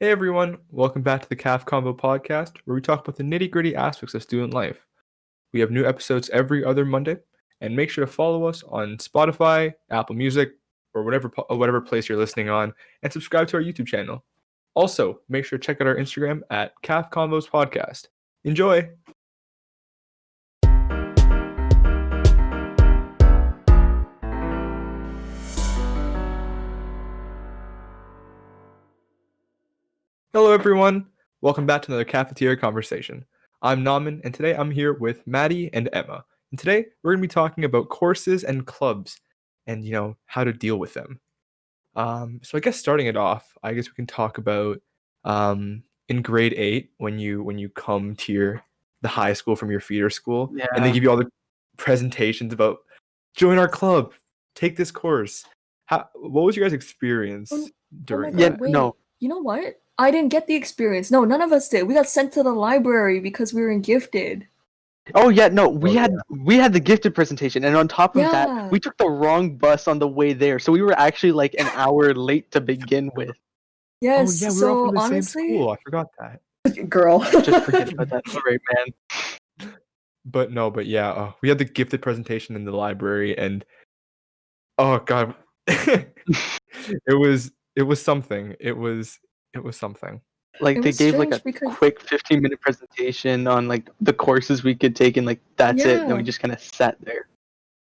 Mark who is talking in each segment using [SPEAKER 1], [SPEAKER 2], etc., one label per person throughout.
[SPEAKER 1] Hey everyone, welcome back to the CAF Convo podcast, where we talk about the nitty-gritty aspects of student life. We have new episodes every other Monday, and make sure to follow us on Spotify, Apple Music, or whatever place you're listening on, and subscribe to our YouTube channel. Also, make sure to check out our Instagram at CAF Convos Podcast. Enjoy! Hello everyone, welcome back to another cafeteria conversation. I'm Naman, and today I'm here with Maddie and Emma. And today we're going to be talking about courses and clubs, and how to deal with them. So I guess starting it off, I guess we can talk about in grade 8 when you come to the high school from your feeder school, and they give you all the presentations about join our club, take this course. What was your guys' experience during that?
[SPEAKER 2] Wait. You know what? I didn't get the experience. No, none of us did. We got sent to the library because we were in gifted.
[SPEAKER 3] Oh yeah, no, we had the gifted presentation, and on top of that,
[SPEAKER 2] Yeah.
[SPEAKER 3] we took the wrong bus on the way there, so we were actually like an hour late to begin with.
[SPEAKER 2] Yes.
[SPEAKER 1] Oh yeah, we were
[SPEAKER 2] so
[SPEAKER 1] all from the
[SPEAKER 2] honestly,
[SPEAKER 1] same school. I forgot that.
[SPEAKER 2] girl.
[SPEAKER 3] Just forget about that. Sorry, man.
[SPEAKER 1] But yeah, we had the gifted presentation in the library, and oh god, it was something. It was something.
[SPEAKER 3] Like
[SPEAKER 2] It
[SPEAKER 3] they
[SPEAKER 2] was
[SPEAKER 3] gave like a
[SPEAKER 2] strange because-
[SPEAKER 3] quick 15-minute presentation on like the courses we could take, and like that's it. And
[SPEAKER 2] Yeah.
[SPEAKER 3] we just kind of sat there.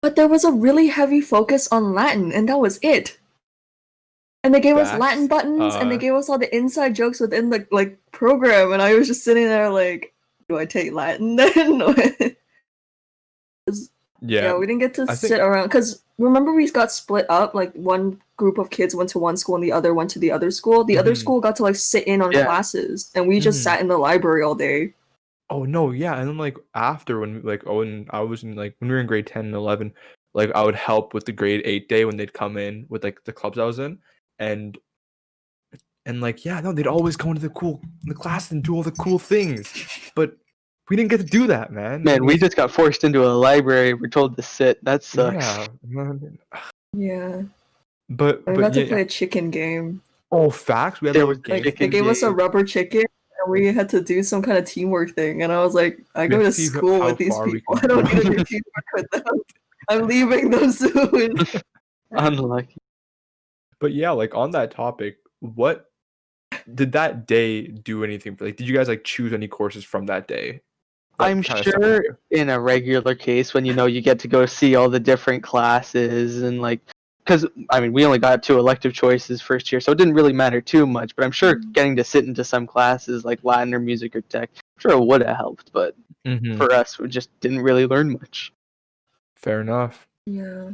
[SPEAKER 2] But there was a really heavy focus on Latin, and that was it. And they gave us
[SPEAKER 1] Facts.
[SPEAKER 2] Latin buttons, and they gave us all the inside jokes within the program, and I was just sitting there like, do I take Latin then?
[SPEAKER 1] Yeah,
[SPEAKER 2] we didn't get to
[SPEAKER 1] I think-
[SPEAKER 2] sit around because remember we got split up. Like one group of kids went to one school and the other went to the other school. The other
[SPEAKER 1] Mhm.
[SPEAKER 2] school got to like sit in on
[SPEAKER 3] Yeah.
[SPEAKER 2] classes, and we just
[SPEAKER 1] Mhm.
[SPEAKER 2] sat in the library all day.
[SPEAKER 1] Oh no, yeah, and then like after when I was in when we were in grade 10 and 11, like I would help with the grade 8 day when they'd come in with like the clubs I was in, and like yeah, no, they'd always go into the class and do all the cool things, but we didn't get to do that, man.
[SPEAKER 3] Man, we just got forced into a library. We're told to sit. That sucks.
[SPEAKER 1] Yeah, man.
[SPEAKER 2] Yeah,
[SPEAKER 1] But
[SPEAKER 2] we got to
[SPEAKER 1] yeah,
[SPEAKER 2] play a chicken game.
[SPEAKER 1] oh, facts. We had
[SPEAKER 3] There
[SPEAKER 1] a
[SPEAKER 3] was
[SPEAKER 1] little game.
[SPEAKER 2] Like they gave us a rubber chicken, and we had to do some kind of teamwork thing. And I was like, I go
[SPEAKER 1] have
[SPEAKER 2] to
[SPEAKER 1] to see
[SPEAKER 2] school
[SPEAKER 1] how
[SPEAKER 2] with these
[SPEAKER 1] far we
[SPEAKER 2] people.
[SPEAKER 1] can
[SPEAKER 2] I don't
[SPEAKER 1] go.
[SPEAKER 2] need to do teamwork with them. I'm leaving them soon.
[SPEAKER 3] Unlucky.
[SPEAKER 1] But yeah, like on that topic, what did that day do anything for? Like, did you guys like choose any courses from that day? that
[SPEAKER 3] I'm
[SPEAKER 1] kinda stuck with
[SPEAKER 3] sure
[SPEAKER 1] you?
[SPEAKER 3] in a regular case when you get to go see all the different classes and like, because I mean we only got 2 elective choices first year, so it didn't really matter too much, but I'm sure getting to sit into some classes like Latin or music or tech, I'm sure it would have helped, but
[SPEAKER 1] Mhm.
[SPEAKER 3] for us we just didn't really learn much.
[SPEAKER 1] Fair enough.
[SPEAKER 2] Yeah.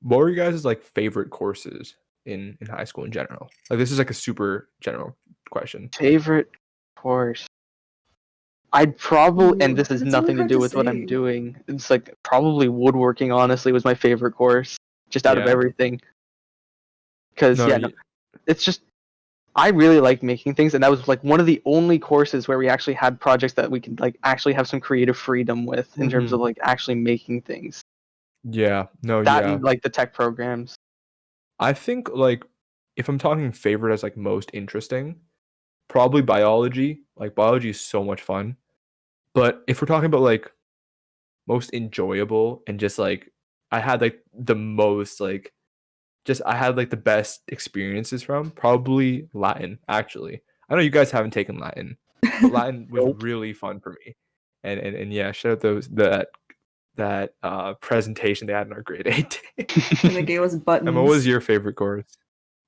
[SPEAKER 1] What were you guys' like favorite courses in high school in general? Like this is like a super general question.
[SPEAKER 3] Favorite course, I'd probably, and this has
[SPEAKER 2] It's really
[SPEAKER 3] nothing to
[SPEAKER 2] hard
[SPEAKER 3] do
[SPEAKER 2] to
[SPEAKER 3] with what I'm
[SPEAKER 2] say.
[SPEAKER 3] doing, it's like probably woodworking honestly was my favorite course, just out of
[SPEAKER 1] Yeah.
[SPEAKER 3] everything, because
[SPEAKER 1] No,
[SPEAKER 3] it's just I really like making things, and that was like one of the only courses where we actually had projects that we could like actually have some creative freedom with in terms of like actually making things.
[SPEAKER 1] yeah, no,
[SPEAKER 3] That
[SPEAKER 1] yeah.
[SPEAKER 3] and like the tech programs.
[SPEAKER 1] I think like if I'm talking favorite as like most interesting, probably biology. Like biology is so much fun. But if we're talking about like most enjoyable and just like I had like the most like just I had like the best experiences from probably Latin actually. I know you guys haven't taken Latin, but Latin was
[SPEAKER 3] Nope.
[SPEAKER 1] really fun for me. And yeah, shout out that presentation they had in our grade 8.
[SPEAKER 2] And they gave us buttons.
[SPEAKER 1] And what was your favorite course?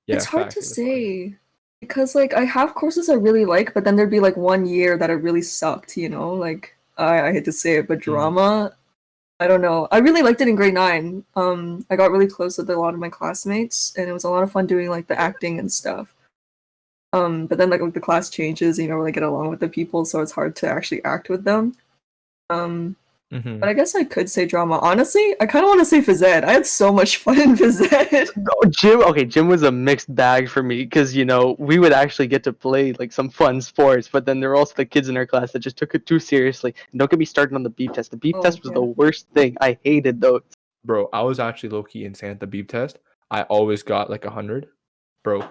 [SPEAKER 1] Yeah,
[SPEAKER 2] It's hard
[SPEAKER 1] facts,
[SPEAKER 2] to
[SPEAKER 1] it was fun.
[SPEAKER 2] say because like I have courses I really like, but then there'd be like one year that it really sucked. Like I hate to say it, but drama. I don't know. I really liked it in grade 9. I got really close with a lot of my classmates, and it was a lot of fun doing like the acting and stuff. But then like the class changes, you don't really get along with the people, so it's hard to actually act with them.
[SPEAKER 1] Mhm.
[SPEAKER 2] But I guess I could say drama. Honestly, I kind of want to say phys ed. I had so much fun in phys ed.
[SPEAKER 3] Gym was a mixed bag for me because we would actually get to play like some fun sports, but then there were also the kids in our class that just took it too seriously. And don't get me started on the beep test. The beep
[SPEAKER 2] Oh,
[SPEAKER 3] test was
[SPEAKER 2] yeah.
[SPEAKER 3] the worst thing. I hated those.
[SPEAKER 1] Bro, I was actually low-key insane at the beep test. I always got like 100. Bro,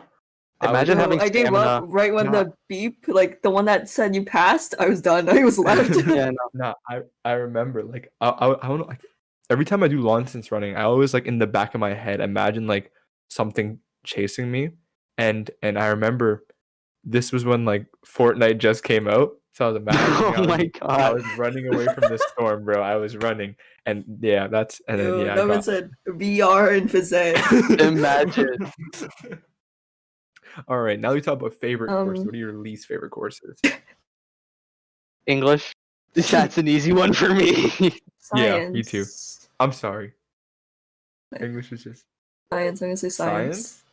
[SPEAKER 3] Imagine
[SPEAKER 2] No,
[SPEAKER 3] having
[SPEAKER 2] I gave up
[SPEAKER 3] stamina.
[SPEAKER 2] right when the beep, like the one that said you passed. I was done. I was left.
[SPEAKER 3] Yeah, no.
[SPEAKER 1] No, I remember like I don't know, like every time I do long distance running, I always like in the back of my head imagine like something chasing me, and I remember this was when like Fortnite just came out, so I was imagining
[SPEAKER 3] Oh my
[SPEAKER 1] I
[SPEAKER 3] god.
[SPEAKER 1] was running away from the storm, bro. I was running, and yeah, and then
[SPEAKER 2] Ew,
[SPEAKER 1] yeah, I
[SPEAKER 2] Nevin
[SPEAKER 1] got.
[SPEAKER 2] said VR and phys ed.
[SPEAKER 3] Imagine.
[SPEAKER 1] All right, now we talk about favorite courses.
[SPEAKER 2] Um,
[SPEAKER 1] What are your least favorite courses?
[SPEAKER 3] English. That's an easy one for me.
[SPEAKER 1] Yeah, me too.
[SPEAKER 2] Science.
[SPEAKER 1] I'm sorry. English is just
[SPEAKER 2] Science. I'm gonna say science.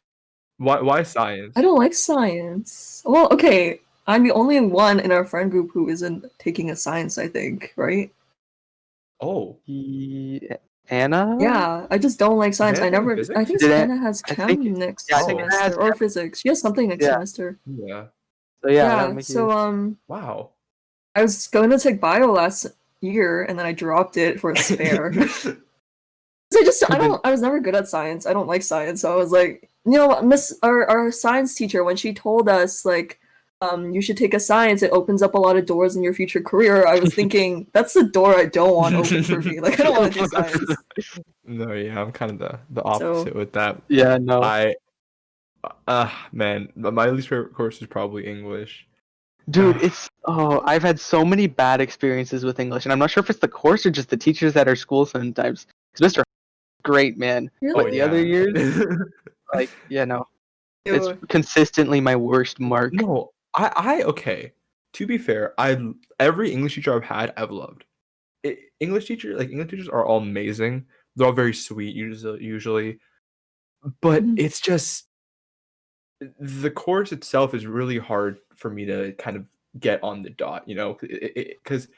[SPEAKER 1] Why science?
[SPEAKER 2] I don't like science. Well, okay. I'm the only one in our friend group who isn't taking a science, I think, right?
[SPEAKER 1] Oh,
[SPEAKER 3] Anna?
[SPEAKER 2] Yeah, I just don't like science.
[SPEAKER 1] Anna
[SPEAKER 2] I
[SPEAKER 1] taking
[SPEAKER 2] never. I
[SPEAKER 1] physics?
[SPEAKER 2] think
[SPEAKER 3] Did it-
[SPEAKER 2] Anna has
[SPEAKER 3] I
[SPEAKER 2] chem
[SPEAKER 3] think-
[SPEAKER 2] next
[SPEAKER 3] yeah, I think Anna has
[SPEAKER 2] semester or
[SPEAKER 3] chem.
[SPEAKER 2] physics. She has something next
[SPEAKER 3] Yeah.
[SPEAKER 2] semester.
[SPEAKER 1] yeah.
[SPEAKER 3] So yeah, that'll
[SPEAKER 2] Yeah.
[SPEAKER 3] make
[SPEAKER 2] So
[SPEAKER 3] you...
[SPEAKER 1] Wow.
[SPEAKER 2] I was going to take bio last year, and then I dropped it for a spare. I was never good at science. I don't like science, so I was like, Miss, our science teacher, when she told us like, you should take a science, it opens up a lot of doors in your future career. I was thinking that's the door I don't want open for me. Like I don't want to do science.
[SPEAKER 1] No, yeah, I'm kind of the opposite with that.
[SPEAKER 3] Yeah, no.
[SPEAKER 1] Man, my least favorite course is probably English.
[SPEAKER 3] Dude, I've had so many bad experiences with English, and I'm not sure if it's the course or just the teachers at our school sometimes. Because Mr. Great, man.
[SPEAKER 2] Really?
[SPEAKER 3] But the other years, like, no. It's
[SPEAKER 2] Ew.
[SPEAKER 3] consistently my worst mark.
[SPEAKER 1] No, okay. To be fair, every English teacher I've had, I've loved. English teachers are all amazing. They're all very sweet usually, but
[SPEAKER 2] Mhm.
[SPEAKER 1] it's just the course itself is really hard for me to kind of get on the dot, because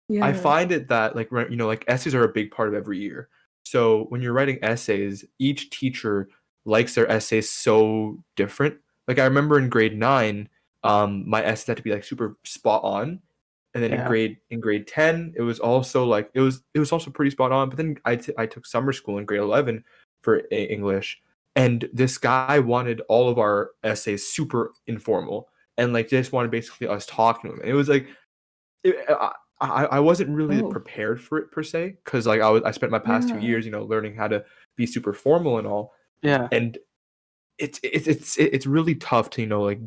[SPEAKER 2] Yeah.
[SPEAKER 1] I find it that like essays are a big part of every year. So when you're writing essays, each teacher likes their essays so different. Like I remember in grade 9, my essays had to be like super spot on, and then
[SPEAKER 3] Yeah.
[SPEAKER 1] in grade 10, it was also like it was also pretty spot on. But then I took summer school in grade 11 for English, and this guy wanted all of our essays super informal, and like just wanted basically us talking to him. And it was like I wasn't really
[SPEAKER 2] Oh.
[SPEAKER 1] prepared for it per se, because like I spent my past 2
[SPEAKER 2] Yeah.
[SPEAKER 1] years, learning how to be super formal and all,
[SPEAKER 3] Yeah.
[SPEAKER 1] and it's really tough to like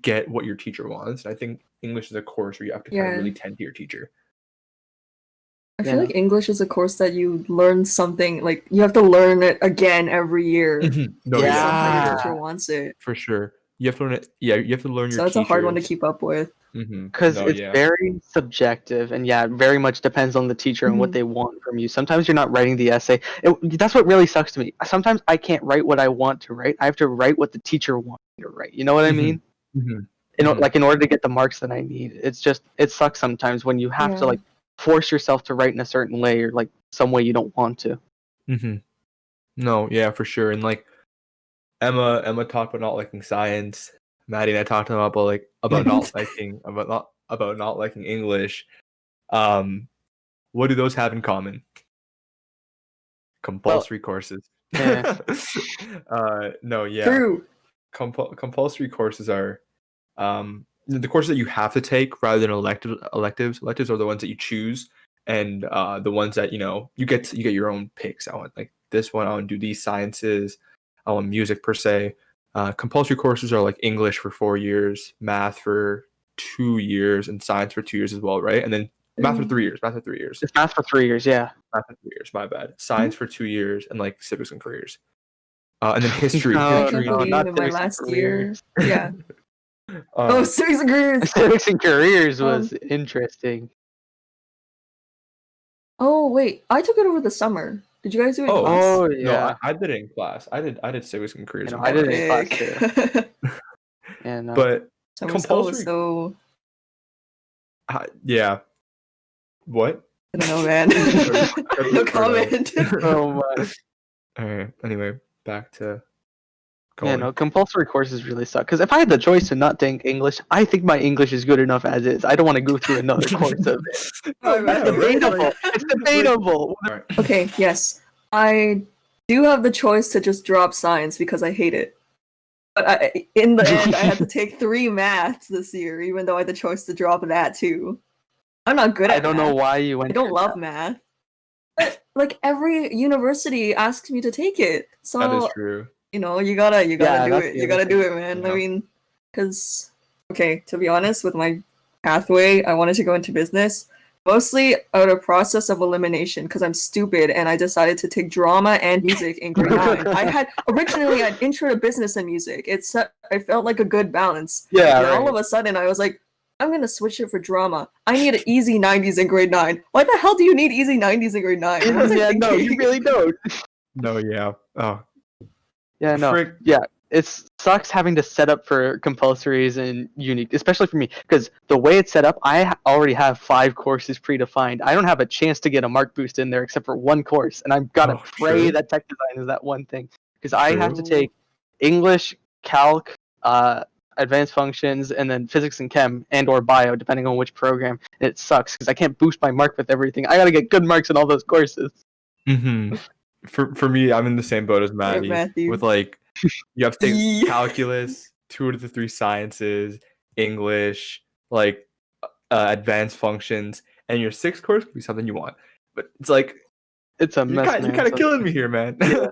[SPEAKER 1] get what your teacher wants. I think English is a course where you have to kind of
[SPEAKER 2] Yeah.
[SPEAKER 1] really tend to your teacher.
[SPEAKER 2] I feel like English is a course that you learn something, like you have to learn it again every year.
[SPEAKER 1] No,
[SPEAKER 2] Based on how
[SPEAKER 3] Yeah.
[SPEAKER 2] your teacher wants it.
[SPEAKER 1] for sure. You have to learn it. Yeah, you have to learn your
[SPEAKER 2] So that's a hard one to
[SPEAKER 1] teachers.
[SPEAKER 2] keep up with.
[SPEAKER 3] Because
[SPEAKER 1] No,
[SPEAKER 3] it's
[SPEAKER 1] yeah.
[SPEAKER 3] very subjective, and yeah, it very much depends on the teacher and what
[SPEAKER 2] Mhm.
[SPEAKER 3] they want from you. Sometimes you're not writing the essay. That's what really sucks to me. Sometimes I can't write what I want to write. I have to write what the teacher wants me to write. You know what I mean?
[SPEAKER 1] Mhm.
[SPEAKER 3] In
[SPEAKER 1] Mhm.
[SPEAKER 3] order to get the marks that I need. It sucks sometimes when you have to
[SPEAKER 2] Yeah.
[SPEAKER 3] like force yourself to write in a certain way or like some way you don't want to.
[SPEAKER 1] No, yeah, for sure. And like Emma talked about not liking science. Maddie and I talked about about not liking English. What do those have in common? Compulsory courses.
[SPEAKER 3] yeah.
[SPEAKER 1] No, yeah.
[SPEAKER 2] True.
[SPEAKER 1] Compulsory courses are the courses that you have to take rather than electives. Electives are the ones that you choose, and the ones that you get your own picks. I want like this one. I want to do these sciences. I want music per se. Compulsory courses are like English for 4 years, math for 2 years, and science for 2 years as well, right? And then math for 3 years. Math for 3 years.
[SPEAKER 3] It's math for 3 years, yeah.
[SPEAKER 1] Math for 3 years. My bad. Science for 2 years, and like civics and careers. And then history.
[SPEAKER 3] No,
[SPEAKER 2] I
[SPEAKER 1] history.
[SPEAKER 2] can't believe
[SPEAKER 3] not
[SPEAKER 2] in my
[SPEAKER 3] civics and
[SPEAKER 2] last year.
[SPEAKER 3] careers.
[SPEAKER 2] Yeah. Oh, civics and careers.
[SPEAKER 3] Civics and careers was interesting.
[SPEAKER 2] Oh wait, I took it over the summer. Did you guys do it in
[SPEAKER 1] Oh,
[SPEAKER 2] class?
[SPEAKER 3] Oh
[SPEAKER 1] No,
[SPEAKER 3] yeah.
[SPEAKER 1] I did it in class. I did civics and careers.
[SPEAKER 3] You know,
[SPEAKER 1] in
[SPEAKER 3] I did it in
[SPEAKER 1] class.
[SPEAKER 3] class too. Yeah, no.
[SPEAKER 1] But
[SPEAKER 2] Summer school was
[SPEAKER 1] compulsory.
[SPEAKER 2] so
[SPEAKER 1] Yeah. What?
[SPEAKER 2] I don't know, man. No comment.
[SPEAKER 3] Oh my.
[SPEAKER 1] Alright. Anyway, back to
[SPEAKER 3] Yeah,
[SPEAKER 1] going.
[SPEAKER 3] no, compulsory courses really suck. Because if I had the choice to not take English, I think my English is good enough as is. I don't want to go through another course of it.
[SPEAKER 2] Oh,
[SPEAKER 3] That's
[SPEAKER 2] yeah, right?
[SPEAKER 3] debatable. It's debatable.
[SPEAKER 1] Alright.
[SPEAKER 2] Okay, yes. I do have the choice to just drop science because I hate it. But in the end, I had to take 3 maths this year, even though I had the choice to drop that too. I'm not good at
[SPEAKER 3] I don't know
[SPEAKER 2] math.
[SPEAKER 3] why you went.
[SPEAKER 2] I don't
[SPEAKER 3] through
[SPEAKER 2] love
[SPEAKER 3] that.
[SPEAKER 2] math. But like every university asks me to take it, so
[SPEAKER 1] That is true.
[SPEAKER 2] you gotta
[SPEAKER 3] Yeah,
[SPEAKER 2] do
[SPEAKER 3] that's
[SPEAKER 2] it.
[SPEAKER 3] the
[SPEAKER 2] You
[SPEAKER 3] other
[SPEAKER 2] gotta do
[SPEAKER 3] thing.
[SPEAKER 2] it, man.
[SPEAKER 1] Yeah.
[SPEAKER 2] I mean, because okay, to be honest, with my pathway, I wanted to go into business. Mostly out of process of elimination because I'm stupid and I decided to take drama and music in grade 9. I had originally I'd intro to business and music. I felt like a good balance.
[SPEAKER 3] Yeah,
[SPEAKER 2] And all
[SPEAKER 3] right.
[SPEAKER 2] of a sudden I was like, I'm gonna switch it for drama. I need an easy 90s in grade 9. Why the hell do you need easy 90s in grade 9? What was I
[SPEAKER 3] Yeah,
[SPEAKER 2] thinking?
[SPEAKER 3] no, you really don't.
[SPEAKER 1] No, yeah. Oh,
[SPEAKER 3] Yeah, no.
[SPEAKER 1] frick.
[SPEAKER 3] Yeah, it sucks having to set up for compulsories and unique, especially for me, because the way it's set up, already have 5 courses predefined. I don't have a chance to get a mark boost in there except for one course, and I've got to
[SPEAKER 1] Oh,
[SPEAKER 3] pray
[SPEAKER 1] true.
[SPEAKER 3] that tech design is that one thing. Because I have to
[SPEAKER 2] True.
[SPEAKER 3] take English, calc, advanced functions, and then physics and chem and/or bio, depending on which program. And it sucks because I can't boost my mark with everything. I got to get good marks in all those courses.
[SPEAKER 1] Mm-hmm. For me, I'm in the same boat as
[SPEAKER 2] Right,
[SPEAKER 1] Maddie.
[SPEAKER 2] Matthew.
[SPEAKER 1] With like, you have to take
[SPEAKER 2] Yeah.
[SPEAKER 1] calculus, 2 out of the 3 sciences, English, like advanced functions, and your 6th course could be something you want. But it's like
[SPEAKER 3] It's a
[SPEAKER 1] you're
[SPEAKER 3] mess,
[SPEAKER 1] kind
[SPEAKER 3] man.
[SPEAKER 1] of killing me here, man.
[SPEAKER 3] Yeah.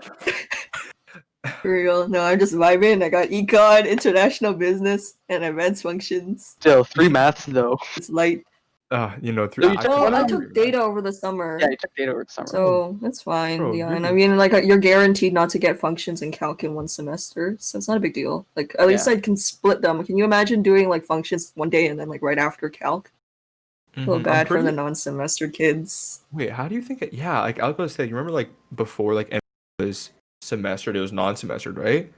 [SPEAKER 2] For real. No, I'm just vibing. I got econ, international business, and advanced functions.
[SPEAKER 3] Still, 3 maths though.
[SPEAKER 2] It's light.
[SPEAKER 1] Three.
[SPEAKER 3] So you took
[SPEAKER 2] Well,
[SPEAKER 3] one
[SPEAKER 2] I
[SPEAKER 3] of them?
[SPEAKER 2] took data over the summer.
[SPEAKER 3] Yeah, you took data over the summer.
[SPEAKER 2] So that's fine.
[SPEAKER 1] Bro,
[SPEAKER 2] Yeah,
[SPEAKER 1] you're
[SPEAKER 2] and I
[SPEAKER 1] the-
[SPEAKER 2] mean, like, you're guaranteed not to get functions in calc in one semester, so it's not a big deal. Like, at least
[SPEAKER 3] Yeah.
[SPEAKER 2] I can split them. Can you imagine doing like functions one day and then like right after calc? Feel
[SPEAKER 1] I'm
[SPEAKER 2] bad for
[SPEAKER 1] pretty-
[SPEAKER 2] the non-semester kids.
[SPEAKER 1] Wait, how do you think it? Yeah, like I was about to say, you remember like before like M was semestered, it was non-semestered, right?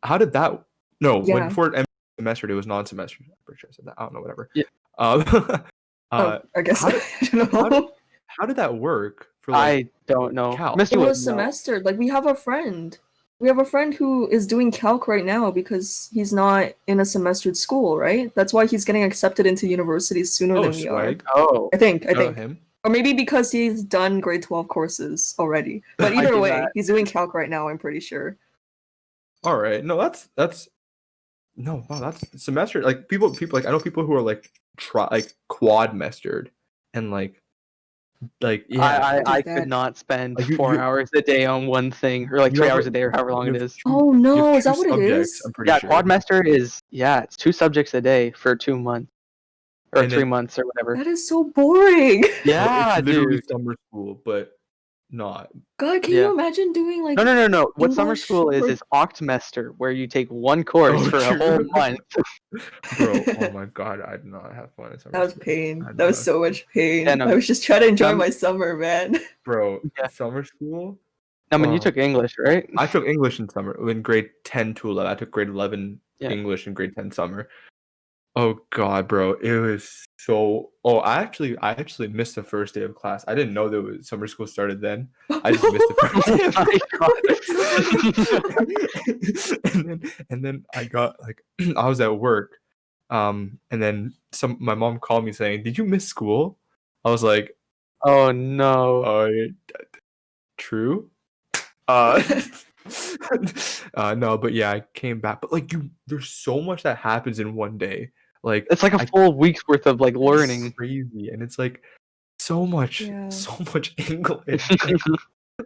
[SPEAKER 1] How did that? No, when
[SPEAKER 2] Yeah.
[SPEAKER 1] before M semestered, it was non-semestered. I'm pretty sure I said that. I don't know, whatever.
[SPEAKER 3] Yeah.
[SPEAKER 2] I guess
[SPEAKER 1] how
[SPEAKER 2] I
[SPEAKER 1] did-
[SPEAKER 2] don't know.
[SPEAKER 1] how did that work for like?
[SPEAKER 3] I don't know.
[SPEAKER 1] Calc.
[SPEAKER 3] Misty
[SPEAKER 2] It
[SPEAKER 3] would
[SPEAKER 2] was
[SPEAKER 3] know.
[SPEAKER 2] semestered. Like we have a friend. We have a friend who is doing calc right now because he's not in a semestered school, right? That's why he's getting accepted into universities sooner
[SPEAKER 1] Oh,
[SPEAKER 2] than we are.
[SPEAKER 1] swag.
[SPEAKER 3] Oh,
[SPEAKER 2] I think.
[SPEAKER 1] Shout out him.
[SPEAKER 2] Or maybe because he's done grade 12 courses already. But
[SPEAKER 3] I
[SPEAKER 2] either
[SPEAKER 3] do
[SPEAKER 2] way,
[SPEAKER 3] that.
[SPEAKER 2] he's doing calc right now, I'm pretty sure.
[SPEAKER 1] All right. No, that's no. Wow, that's semester. Like people like I know people who are like quad mestered and like yeah.
[SPEAKER 3] I
[SPEAKER 2] that.
[SPEAKER 3] could not spend
[SPEAKER 1] Like,
[SPEAKER 3] 4 hours a day on one thing, or like
[SPEAKER 1] You
[SPEAKER 3] 3
[SPEAKER 1] have
[SPEAKER 3] hours
[SPEAKER 1] a-
[SPEAKER 3] a day, or however long
[SPEAKER 1] you
[SPEAKER 3] it
[SPEAKER 1] have
[SPEAKER 3] is.
[SPEAKER 1] two-
[SPEAKER 2] Oh
[SPEAKER 1] you
[SPEAKER 2] no,
[SPEAKER 1] have
[SPEAKER 2] is that
[SPEAKER 1] two
[SPEAKER 2] what it
[SPEAKER 1] subjects,
[SPEAKER 2] is?
[SPEAKER 1] I'm pretty
[SPEAKER 3] Yeah,
[SPEAKER 1] sure.
[SPEAKER 3] quadmester is it's 2 subjects a day for 2 months, or
[SPEAKER 1] And
[SPEAKER 3] 3
[SPEAKER 1] then-
[SPEAKER 3] months, or whatever.
[SPEAKER 2] That is so boring.
[SPEAKER 3] Yeah,
[SPEAKER 1] it's literally
[SPEAKER 3] dude.
[SPEAKER 1] summer school, but not.
[SPEAKER 2] God, can
[SPEAKER 3] Yeah.
[SPEAKER 2] you imagine doing like
[SPEAKER 3] No. What summer
[SPEAKER 2] English
[SPEAKER 3] school
[SPEAKER 2] for-
[SPEAKER 3] is octmester, where you take one course
[SPEAKER 1] Oh,
[SPEAKER 3] for a whole
[SPEAKER 1] true.
[SPEAKER 3] month.
[SPEAKER 1] Bro, oh my god, I did not have fun in summer
[SPEAKER 2] That was
[SPEAKER 1] school.
[SPEAKER 2] pain.
[SPEAKER 1] I did
[SPEAKER 2] That was
[SPEAKER 1] not-
[SPEAKER 2] so much pain.
[SPEAKER 3] Yeah, no.
[SPEAKER 2] I was just trying to enjoy
[SPEAKER 3] Um,
[SPEAKER 2] my summer, man.
[SPEAKER 1] Bro,
[SPEAKER 3] Yeah.
[SPEAKER 1] summer school.
[SPEAKER 3] I mean, you
[SPEAKER 1] Oh.
[SPEAKER 3] took English, right?
[SPEAKER 1] I took English in summer in grade 10 to 11. I took grade 11
[SPEAKER 3] Yeah.
[SPEAKER 1] English and grade 10 summer. Oh god, bro, it was so. Oh, I actually missed the first day of class. I didn't know that summer school started then. I just missed the first day. and then I got like I was at work, and then my mom called me saying, "Did you miss school?" I was like,
[SPEAKER 3] Oh no.
[SPEAKER 1] True. No, but yeah, I came back. But like there's so much that happens in one day. Like
[SPEAKER 3] It's like a full week's worth of like
[SPEAKER 1] it's
[SPEAKER 3] learning.
[SPEAKER 1] crazy, and it's like so much
[SPEAKER 2] Yeah.
[SPEAKER 1] English.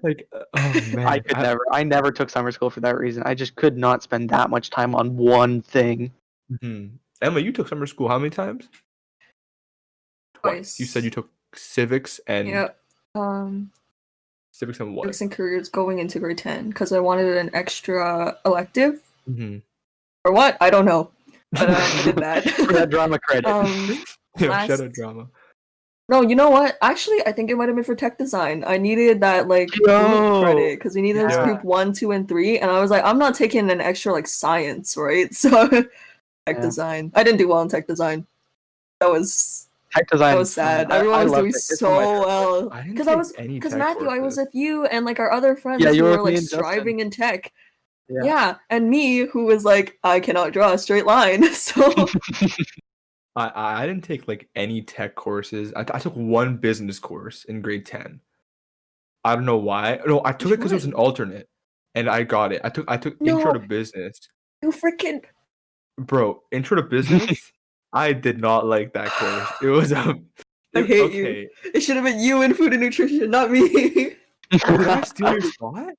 [SPEAKER 1] Like oh man,
[SPEAKER 3] I never took summer school for that reason. I just could not spend that much time on one thing.
[SPEAKER 1] Mhm. Emma, you took summer school how many times? Twice. You said you took civics and
[SPEAKER 2] Yeah.
[SPEAKER 1] civics and what?
[SPEAKER 2] Civics and careers going into grade 10 because I wanted an extra elective.
[SPEAKER 1] Mhm.
[SPEAKER 2] Or what? I don't know. But I did that.
[SPEAKER 3] For that drama credit.
[SPEAKER 1] Yeah, shout out
[SPEAKER 2] last-
[SPEAKER 1] drama.
[SPEAKER 2] No, you know what? Actually, I think it might have been for tech design. I needed that like
[SPEAKER 3] Yo!
[SPEAKER 2] group credit because we needed
[SPEAKER 3] Yeah.
[SPEAKER 2] group 1, 2, and 3, and I was like, I'm not taking an extra like science, right? So tech
[SPEAKER 3] Yeah.
[SPEAKER 2] design. I didn't do well in tech design. That was
[SPEAKER 3] Tech design.
[SPEAKER 2] that was sad. Everyone was
[SPEAKER 3] loved
[SPEAKER 2] doing
[SPEAKER 3] it. It's
[SPEAKER 2] so
[SPEAKER 3] one of my
[SPEAKER 2] well.
[SPEAKER 1] I didn't
[SPEAKER 2] Because
[SPEAKER 1] take any
[SPEAKER 2] because
[SPEAKER 1] tech
[SPEAKER 2] Matthew, I was
[SPEAKER 1] courses.
[SPEAKER 2] with you and like our other friends
[SPEAKER 3] Yeah, you
[SPEAKER 2] who
[SPEAKER 3] were
[SPEAKER 2] were
[SPEAKER 3] with me
[SPEAKER 2] like
[SPEAKER 3] and Justin.
[SPEAKER 2] striving in tech.
[SPEAKER 3] Yeah.
[SPEAKER 2] Yeah, and me who was like, I cannot draw a straight line. So
[SPEAKER 1] I didn't take like any tech courses. I took one business course in grade 10. I don't know why. No, I took it
[SPEAKER 2] Which
[SPEAKER 1] because it was an
[SPEAKER 2] one?
[SPEAKER 1] alternate, and I got it. I took intro to
[SPEAKER 2] No.
[SPEAKER 1] business,
[SPEAKER 2] You freaking.
[SPEAKER 1] Bro, Intro to Business. I did not like that course. It was
[SPEAKER 2] I hate
[SPEAKER 1] okay.
[SPEAKER 2] you. It should have been you in food and nutrition, not me.
[SPEAKER 1] Did I steal your spot?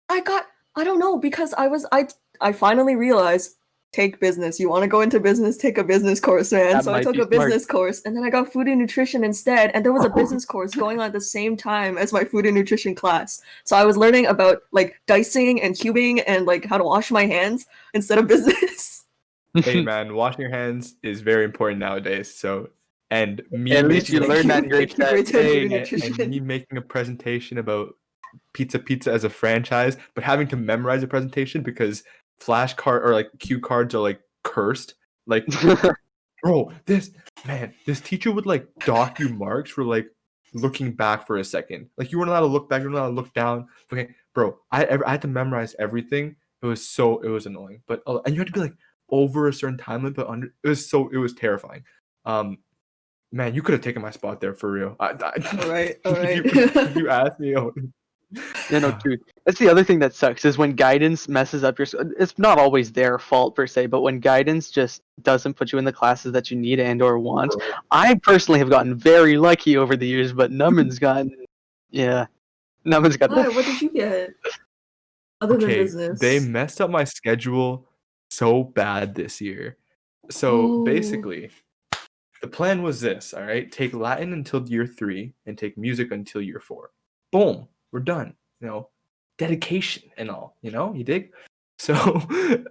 [SPEAKER 2] I don't know, because I finally realized, take business. You want to go into business, take a business course, man.
[SPEAKER 3] That
[SPEAKER 2] So I
[SPEAKER 3] might
[SPEAKER 2] took
[SPEAKER 3] be
[SPEAKER 2] a business course, and then I got food and nutrition instead, and there was a business course going on at the same time as my food and nutrition class. So I was learning about like dicing and cubing and like how to wash my hands instead of business.
[SPEAKER 1] Hey man, washing your hands is very important nowadays. So, and me
[SPEAKER 3] At least you
[SPEAKER 1] making
[SPEAKER 3] learned that in grade
[SPEAKER 2] Thank you, grade 10 food
[SPEAKER 3] 10.
[SPEAKER 2] and
[SPEAKER 3] Hey,
[SPEAKER 2] nutrition.
[SPEAKER 1] and me making a presentation about pizza as a franchise, but having to memorize a presentation because flashcard or like cue cards are like cursed. Like, bro, this teacher would like dock you marks for like looking back for a second. Like you weren't allowed to look back, you weren't allowed to look down. Okay, bro, I had to memorize everything. It was annoying, but and you had to be like over a certain time limit, but it was terrifying. Man, you could have taken my spot there for real.
[SPEAKER 2] All right.
[SPEAKER 1] If you asked me,
[SPEAKER 3] Yeah, no, dude. That's the other thing that sucks is when guidance messes up your. It's not always their fault per se, but when guidance just doesn't put you in the classes that you need and/or want. I personally have gotten very lucky over the years, but Numan's got
[SPEAKER 2] Why? What did you get? Other than
[SPEAKER 1] okay,
[SPEAKER 2] business.
[SPEAKER 1] they messed up my schedule so bad this year. So basically, the plan was this, all right? Take Latin until year 3 and take music until year 4. Boom, we're done. Dedication and all, you dig? So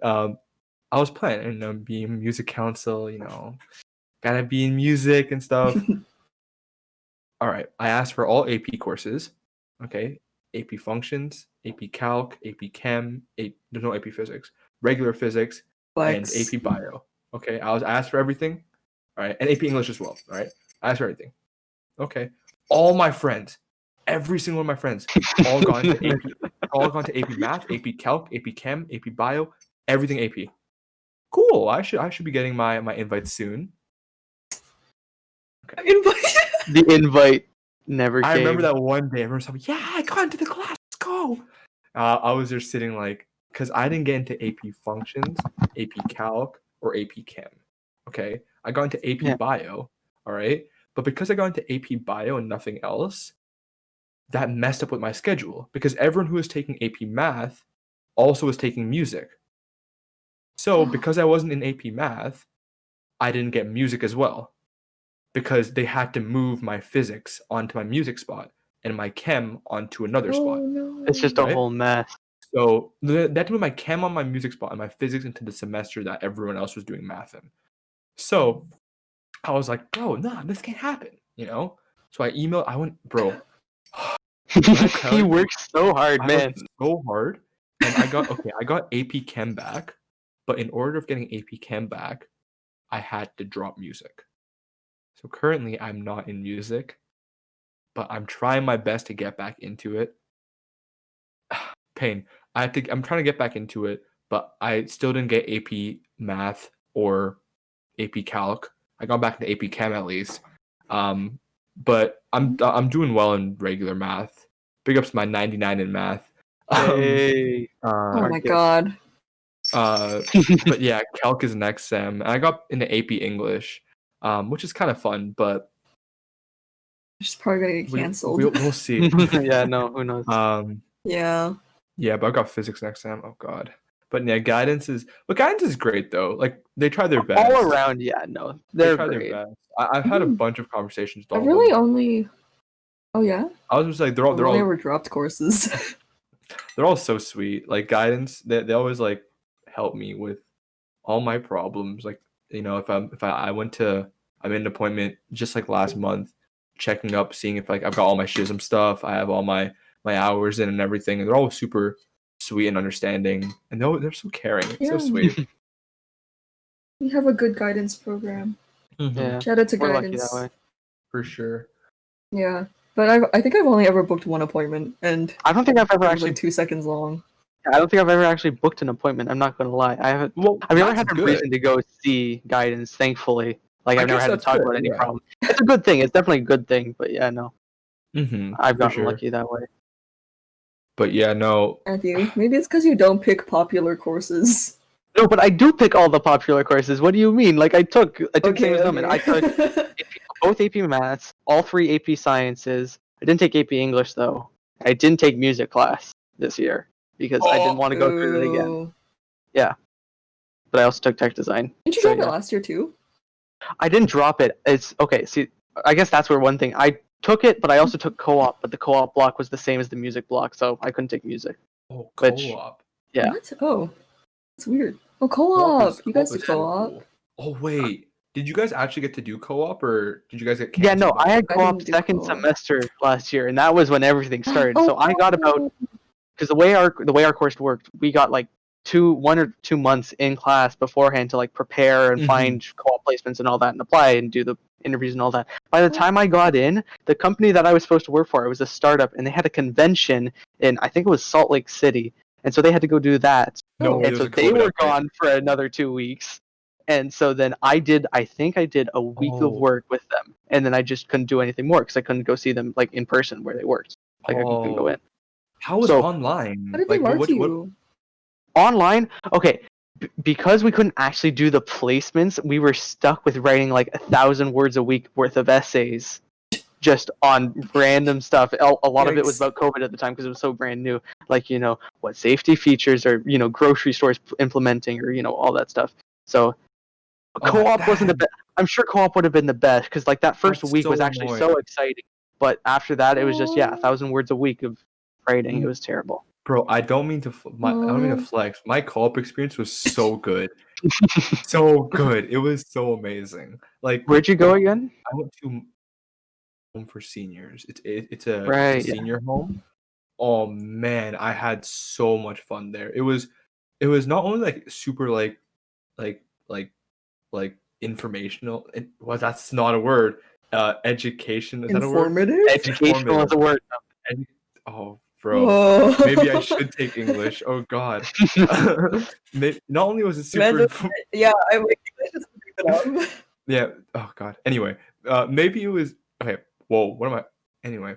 [SPEAKER 1] I was planning, be in music council, gotta be in music and stuff. All right, I asked for all AP courses, okay? AP functions, AP calc, AP chem, there's no AP physics, regular physics, and AP bio. Okay, I asked for everything. All right, and AP English as well. All right, I asked for everything. Okay, all my friends, every single one of my friends, all gone to AP math, AP calc, AP chem, AP bio, everything AP. Cool. I should be getting my invite soon.
[SPEAKER 2] Okay. Invite.
[SPEAKER 3] The invite never came.
[SPEAKER 1] I remember that one day, everyone was like, "Yeah, I got into the class. Let's go." I was there sitting like, because I didn't get into AP functions, AP calc, or AP chem. Okay, I got into AP bio. All right, but because I got into AP bio and nothing else, that messed up with my schedule because everyone who was taking AP math also was taking music. So because I wasn't in AP math, I didn't get music as well because they had to move my physics onto my music spot and my chem onto another spot.
[SPEAKER 2] No.
[SPEAKER 3] It's just a whole mess.
[SPEAKER 1] So they had to move my chem on my music spot and my physics into the semester that everyone else was doing math in. So I was like, bro, nah, this can't happen, So I went, bro.
[SPEAKER 3] He works so hard, man.
[SPEAKER 1] So hard. And I got AP Chem back, but in order of getting AP Chem back, I had to drop music. So currently I'm not in music, but I'm trying my best to get back into it. Pain. I'm trying to get back into it, but I still didn't get AP Math or AP Calc. I got back into AP Chem at least. But I'm doing well in regular math. Big ups to my 99 in math.
[SPEAKER 3] Hey.
[SPEAKER 2] Oh my god.
[SPEAKER 1] But yeah, Calc is next sem. I got into AP English, which is kind of fun, but
[SPEAKER 2] it's probably gonna get canceled.
[SPEAKER 1] We'll see.
[SPEAKER 3] Yeah, no, who knows?
[SPEAKER 1] Yeah, but I got physics next sem. Oh god. But yeah, guidance is great though. Like they try their best.
[SPEAKER 3] All around, yeah, no, they're
[SPEAKER 1] try
[SPEAKER 3] great.
[SPEAKER 1] Their best. I've had a bunch of conversations with all
[SPEAKER 2] I really
[SPEAKER 1] of them.
[SPEAKER 2] only. Oh yeah.
[SPEAKER 1] I was just like they're all
[SPEAKER 2] ever dropped courses.
[SPEAKER 1] They're all so sweet. Like guidance, they always like help me with all my problems. Like I'm in an appointment just like last month, checking up, seeing if like I've got all my schism stuff, I have all my hours in and everything, and they're all super sweet and understanding, and they're so caring. It's so sweet.
[SPEAKER 2] We have a good guidance program.
[SPEAKER 3] Yeah,
[SPEAKER 2] shout out to
[SPEAKER 3] we're
[SPEAKER 2] guidance.
[SPEAKER 3] Lucky that way.
[SPEAKER 1] For sure.
[SPEAKER 2] Yeah, but I think I've only ever booked one appointment, and
[SPEAKER 3] I don't think I've ever actually
[SPEAKER 2] like 2 seconds long.
[SPEAKER 3] I don't think I've ever actually booked an appointment. I'm not gonna lie. I haven't.
[SPEAKER 1] Well,
[SPEAKER 3] I've never had a reason to go see guidance. Thankfully, like I've never had to talk about any problem. It's a good thing. It's definitely a good thing. But yeah, no. I've gotten lucky that way.
[SPEAKER 1] But yeah, no.
[SPEAKER 2] Matthew, maybe it's because you don't pick popular courses.
[SPEAKER 3] No, but I do pick all the popular courses. What do you mean? Like I took same as them, and I took both AP Maths, all 3 AP Sciences. I didn't take AP English though. I didn't take music class this year because I didn't want to go through it again.
[SPEAKER 2] Ooh.
[SPEAKER 3] Yeah, but I also took tech design.
[SPEAKER 2] Didn't you
[SPEAKER 3] So,
[SPEAKER 2] drop
[SPEAKER 3] yeah.
[SPEAKER 2] it last year too?
[SPEAKER 3] I didn't drop it. It's okay. See, I guess that's where one thing I took it, but I also took co-op. But the co-op block was the same as the music block, so I couldn't take music.
[SPEAKER 1] Oh,
[SPEAKER 3] Which-
[SPEAKER 1] co-op.
[SPEAKER 3] Yeah.
[SPEAKER 2] What? Oh, that's weird. Oh,
[SPEAKER 1] Co-op
[SPEAKER 2] co-op. You guys
[SPEAKER 1] is
[SPEAKER 2] do
[SPEAKER 1] so
[SPEAKER 2] co-op?
[SPEAKER 1] cool. Oh wait, did you guys actually get to do co-op, or did you guys get
[SPEAKER 3] Yeah,
[SPEAKER 1] canceled?
[SPEAKER 3] no, I had
[SPEAKER 2] I
[SPEAKER 3] co-op
[SPEAKER 2] didn't do
[SPEAKER 3] second
[SPEAKER 2] co-op.
[SPEAKER 3] semester last year, and that was when everything started. So I got about because the way our course worked, we got like 1 or 2 months in class beforehand to like prepare and
[SPEAKER 1] Mhm.
[SPEAKER 3] find co-op placements and all that, and apply and do the interviews and all that. By the time I got in, the company that I was supposed to work for, it was a startup, and they had a convention in I think it was Salt Lake City, and so they had to go do that.
[SPEAKER 1] No,
[SPEAKER 2] Oh.
[SPEAKER 1] it
[SPEAKER 3] And
[SPEAKER 1] was
[SPEAKER 3] so
[SPEAKER 1] a
[SPEAKER 3] they
[SPEAKER 1] COVID
[SPEAKER 3] were
[SPEAKER 1] outbreak.
[SPEAKER 3] gone for another 2 weeks. And so then I think I did a week
[SPEAKER 1] Oh.
[SPEAKER 3] of work with them, and then I just couldn't do anything more because I couldn't go see them like in person where they worked. Like I couldn't go in.
[SPEAKER 1] How was
[SPEAKER 3] So-
[SPEAKER 1] online?
[SPEAKER 2] How did they mark
[SPEAKER 1] what?
[SPEAKER 2] you?
[SPEAKER 3] Online, okay, because we couldn't actually do the placements, we were stuck with writing like 1,000 words a week worth of essays just on random stuff. A lot of it was
[SPEAKER 2] Yikes.
[SPEAKER 3] about COVID at the time because it was so brand new, like what safety features are grocery stores implementing, or all that stuff. So
[SPEAKER 1] Oh,
[SPEAKER 3] co-op wasn't the
[SPEAKER 1] dang.
[SPEAKER 3] best. I'm sure co-op would have been the best because like that first
[SPEAKER 1] That's
[SPEAKER 3] week
[SPEAKER 1] so
[SPEAKER 3] was actually
[SPEAKER 1] annoying.
[SPEAKER 3] so exciting, but after that it was just
[SPEAKER 2] Oh.
[SPEAKER 3] 1,000 words a week of writing. It was terrible.
[SPEAKER 1] Bro, I don't mean to flex. My co-op experience was so good. So good. It was so amazing. Like,
[SPEAKER 3] Where'd you go again?
[SPEAKER 1] I went to home for seniors. It's a
[SPEAKER 3] Right, yeah.
[SPEAKER 1] senior home. Oh man, I had so much fun there. It was not only like super like like like like informational, and well, that's not a word. Education, is that a word?
[SPEAKER 2] Informative?
[SPEAKER 3] Educational is a word.
[SPEAKER 1] Edu- oh, bro.
[SPEAKER 2] Whoa.
[SPEAKER 1] Maybe I should take English. Oh God. Not only was it super
[SPEAKER 2] Imagine- Yeah, I like English just pick it up.
[SPEAKER 1] yeah. Oh God. Anyway, maybe it was okay. Whoa. What am I? Anyway,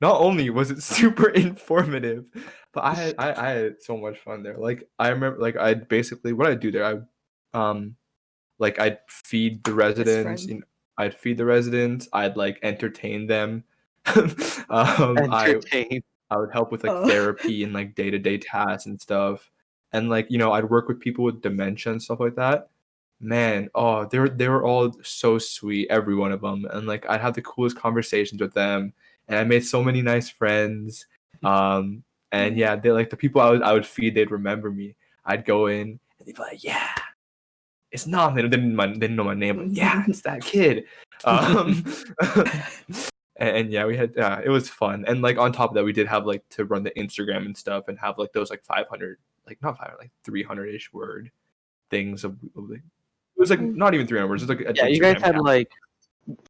[SPEAKER 1] not only was it super informative, but I had so much fun there. Like I remember, like I'd basically what I'd do there. Like I'd feed the residents.
[SPEAKER 2] friend.
[SPEAKER 1] I'd feed the residents. I'd like entertain them. I
[SPEAKER 3] Entertain.
[SPEAKER 1] would help with like
[SPEAKER 2] Oh.
[SPEAKER 1] therapy and like day-to-day tasks and stuff. And like, I'd work with people with dementia and stuff like that. Man, oh, they were all so sweet, every one of them. And like I'd have the coolest conversations with them. And I made so many nice friends. And yeah, they like the people I would feed, they'd remember me. I'd go in and they'd be like, yeah, it's not, they didn't know my name, but yeah, it's that kid. And yeah, we had it was fun. And like on top of that, we did have like to run the Instagram and stuff, and have like those like 500, like not 500, like 300-ish word things of like, it was like not even 300 words. It was like
[SPEAKER 3] Yeah, you guys had like,